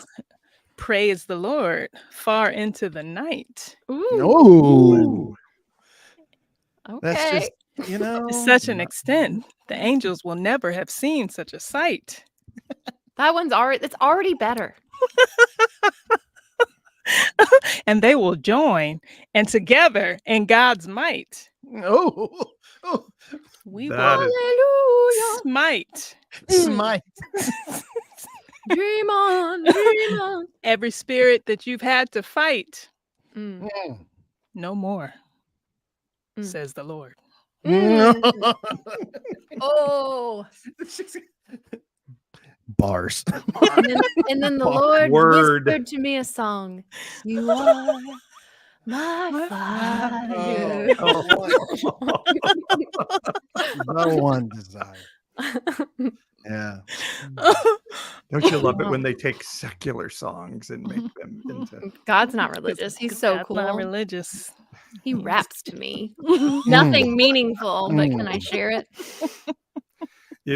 praise the Lord far into the night. Ooh. Okay. That's just, to such an extent, the angels will never have seen such a sight. That one's already better. And they will join and together in God's might. We will smite. Dream on. Every spirit that you've had to fight. No more, says the Lord. Oh. Bars. And then the Lord whispered to me a song. You are my fire. No one desire. Yeah. Don't you love it when they take secular songs and make them into... God's not religious. He's so cool. Not religious. He raps to me. Nothing meaningful, but can I share it?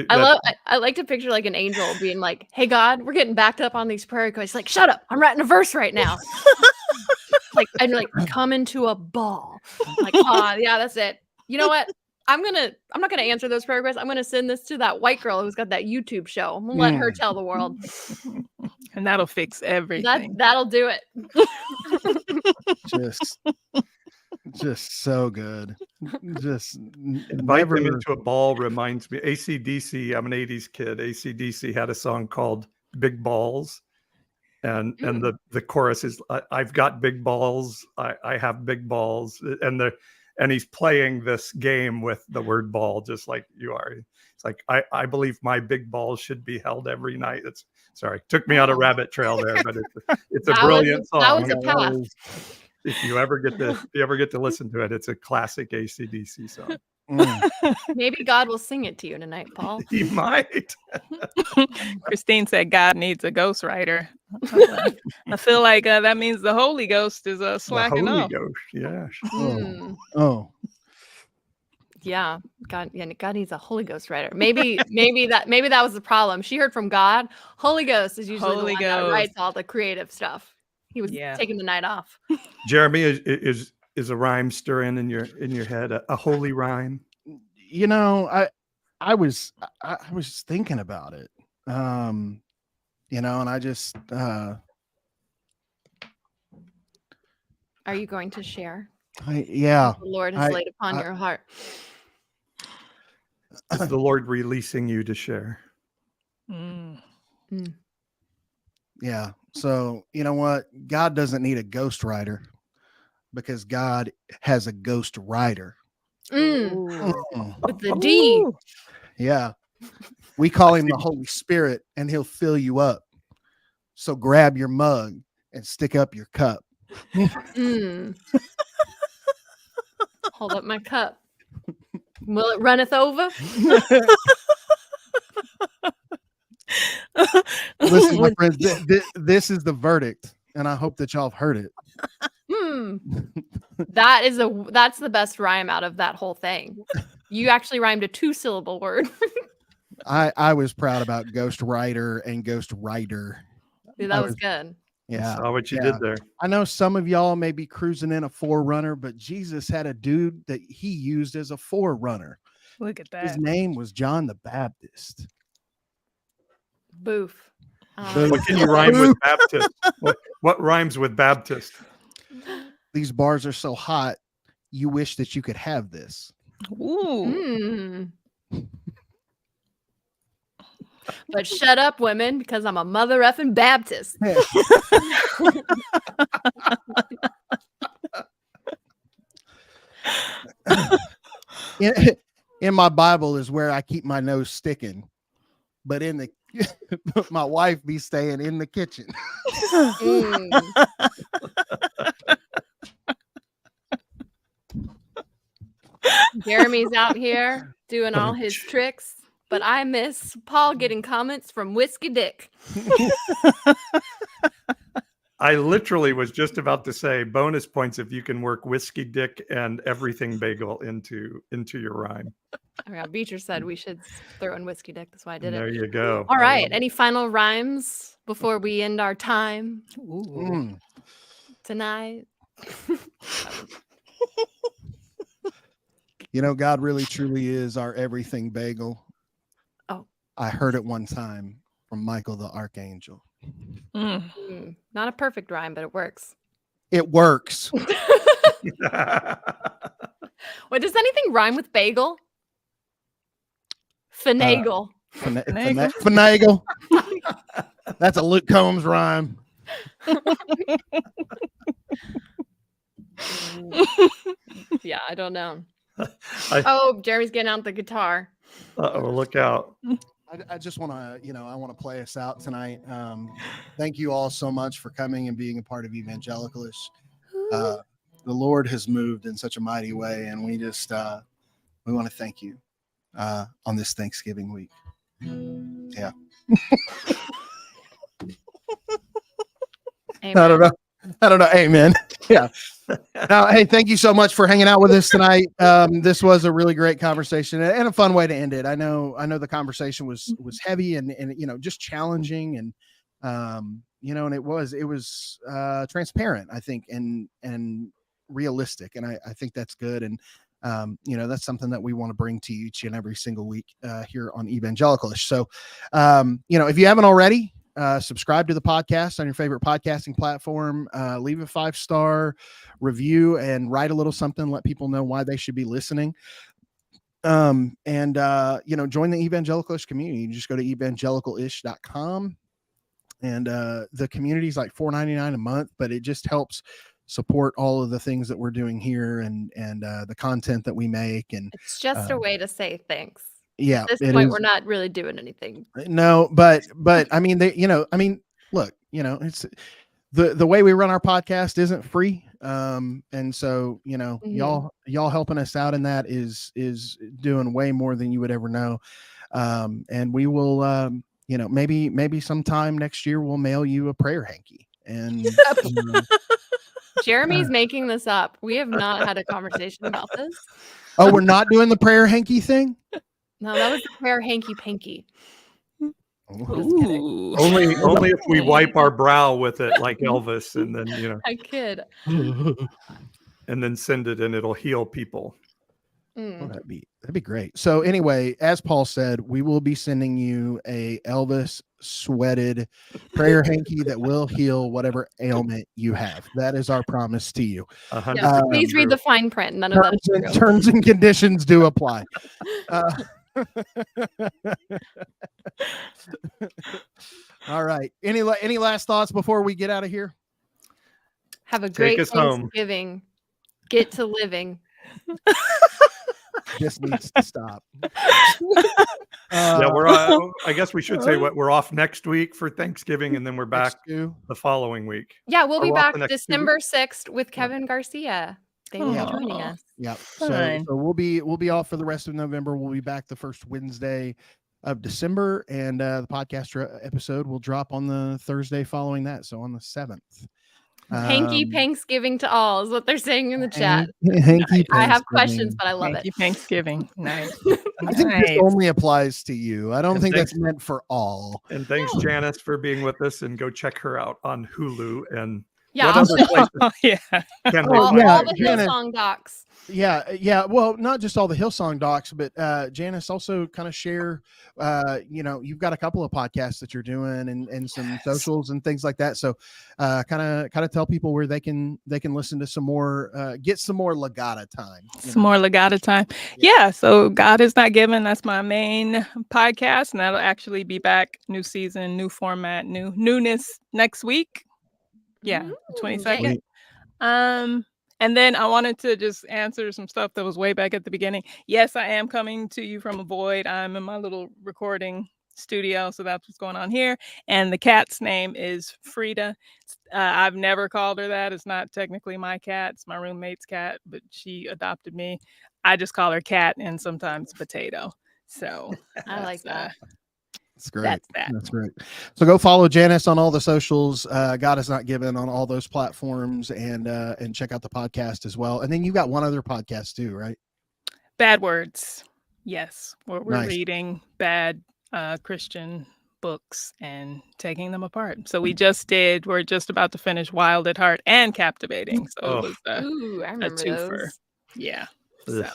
I like to picture like an angel being like, hey God, we're getting backed up on these prayer requests. Like, shut up, I'm writing a verse right now. I'm like, come into a ball. I'm like, oh yeah, that's it. You know what? I'm not gonna answer those prayer requests. I'm gonna send this to that white girl who's got that YouTube show. I'm gonna let her tell the world. And that'll fix everything. That'll do it. Just so good. Just Invite them never. into a ball reminds me. AC/DC, I'm an 80s kid. AC/DC had a song called Big Balls. And the chorus is, I've got big balls. I have big balls. And he's playing this game with the word ball, just like you are. It's like, I believe my big balls should be held every night. Took me on a rabbit trail there, but it's a brilliant song. That was a path. If you ever get to listen to it, it's a classic AC/DC song. Maybe God will sing it to you tonight, Paul. He might. Christine said God needs a ghostwriter. I feel like that means the Holy Ghost is slacking the Holy off. Ghost, yeah. Oh. Yeah, God needs a Holy Ghost writer. Maybe that was the problem. She heard from God. Holy Ghost is usually the one that writes all the creative stuff. He was taking the night off. Jeremy, is a rhyme stirring in your head? A holy rhyme? You know, I was thinking about it. You know, and I just Are you going to share? The Lord has laid upon your heart. Is the Lord releasing you to share? Yeah. So, you know what? God doesn't need a ghost writer because God has a ghost writer. With the D. Yeah. We call him the Holy Spirit, and he'll fill you up. So grab your mug and stick up your cup. Hold up my cup. Will it runneth over? Listen, my friends, this is the verdict, and I hope that y'all have heard it. That's the best rhyme out of that whole thing. You actually rhymed a 2-syllable word. I was proud about Ghost Rider and Ghost Rider. Dude, that was good. Yeah. I saw what you did there. I know some of y'all may be cruising in a forerunner, but Jesus had a dude that he used as a forerunner. Look at that. His name was John the Baptist. Boof. What can you rhyme with Baptist? What rhymes with Baptist? These bars are so hot, you wish that you could have this. Ooh. But shut up, women, because I'm a mother effing Baptist. In my Bible is where I keep my nose sticking, but my wife be staying in the kitchen. Jeremy's out here doing all his tricks, but I miss Paul getting comments from Whiskey Dick. I literally was just about to say bonus points if you can work Whiskey Dick and Everything Bagel into your rhyme. Beecher said we should throw in Whiskey Dick. That's why I did it. There you go. All right. Any final rhymes before we end our time tonight? You know, God really truly is our everything bagel. Oh, I heard it one time from Michael the Archangel. Not a perfect rhyme, but it works. It works. Wait, does anything rhyme with bagel? Finagle. Finagle. That's a Luke Combs rhyme. Yeah, I don't know. Oh, Jeremy's getting out the guitar. Uh-oh, look out. I just want to, I want to play us out tonight. Thank you all so much for coming and being a part of Evangelicalish. The Lord has moved in such a mighty way, and we just, we want to thank you on this Thanksgiving week. Yeah. Amen. I don't know. Amen. Yeah. Now, hey, thank you so much for hanging out with us tonight. This was a really great conversation and a fun way to end it. I know the conversation was heavy and just challenging and and it was transparent, I think, and realistic. And I think that's good. And That's something that we want to bring to you each and every single week here on Evangelicalish. So, if you haven't already, subscribe to the podcast on your favorite podcasting platform, leave a 5-star review and write a little something, let people know why they should be listening. Join the Evangelicalish community. You just go to evangelicalish.com, and the community is like $4.99 a month, but it just helps support all of the things that we're doing here and the content that we make. And It's just a way to say thanks. Yeah, At this point, we're not really doing anything. No, but I mean, look, it's the way we run our podcast isn't free. And so, y'all helping us out in that is doing way more than you would ever know. And we will, maybe sometime next year we'll mail you a prayer hanky. And Jeremy's making this up. We have not had a conversation about this. Oh, we're not doing the prayer hanky thing? No, that was the prayer hanky panky. Only if we wipe our brow with it like Elvis, and then I kid. and then send it, and it'll heal people. Oh, that'd be great. So anyway, as Paul said, we will be sending you a Elvis sweated prayer hanky that will heal whatever ailment you have. That is our promise to you. Yeah, please read the fine print. None of that is true. Terms and conditions do apply. All right. Any last thoughts before we get out of here? Have a great Thanksgiving. Get to living. This needs to stop. I guess we should say we're off next week for Thanksgiving, and then we're back the following week. Yeah, we'll be back December 6th with Kevin Garcia. Thank you for joining us. Yeah. So we'll be off for the rest of November. We'll be back the first Wednesday of December, and the podcast episode will drop on the Thursday following that. So on the 7th. Hanky Thanksgiving to all is what they're saying in the chat. I have questions, but I love it. Thanksgiving. Nice. I think this only applies to you. I don't think that's meant for all. And thanks, Janice, for being with us. And go check her out on Hulu and what other places. All the Hillsong docs. Yeah. Well, not just all the Hillsong docs, but Janice, also kind of share. You've got a couple of podcasts that you're doing and some socials and things like that. So, kind of tell people where they can listen to some more, get some more Lagata time. More Lagata time. Yeah. So God Is Not Given. That's my main podcast, and that'll actually be back. New season, new format, newness next week. Yeah, 22nd. And then I wanted to just answer some stuff that was way back at the beginning. Yes, I am coming to you from a void. I'm in my little recording studio, so that's what's going on here. And the cat's name is Frida. I've never called her that. It's not technically my cat. It's my roommate's cat, but she adopted me. I just call her Cat and sometimes Potato. So I like that. That's great. That's great. So go follow Janice on all the socials. God Is Not Given on all those platforms, and check out the podcast as well. And then you got one other podcast too, right? Bad Words. Yes. We're reading bad Christian books and taking them apart. So we're just about to finish Wild at Heart and Captivating. So it was I remember a twofer. those. Yeah. So.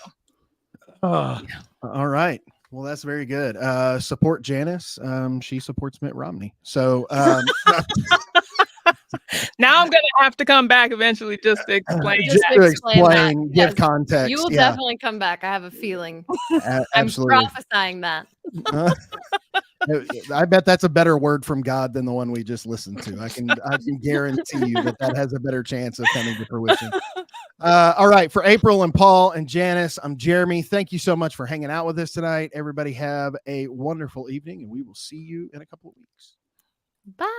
All right. Well, that's very good. Support Janice. She supports Mitt Romney. So now I'm going to have to come back eventually just to explain. Give context. You will definitely come back. I have a feeling. I'm prophesying that. I bet that's a better word from God than the one we just listened to. I can guarantee you that has a better chance of coming to fruition. All right. For April and Paul and Janice, I'm Jeremy. Thank you so much for hanging out with us tonight. Everybody have a wonderful evening, and we will see you in a couple of weeks. Bye.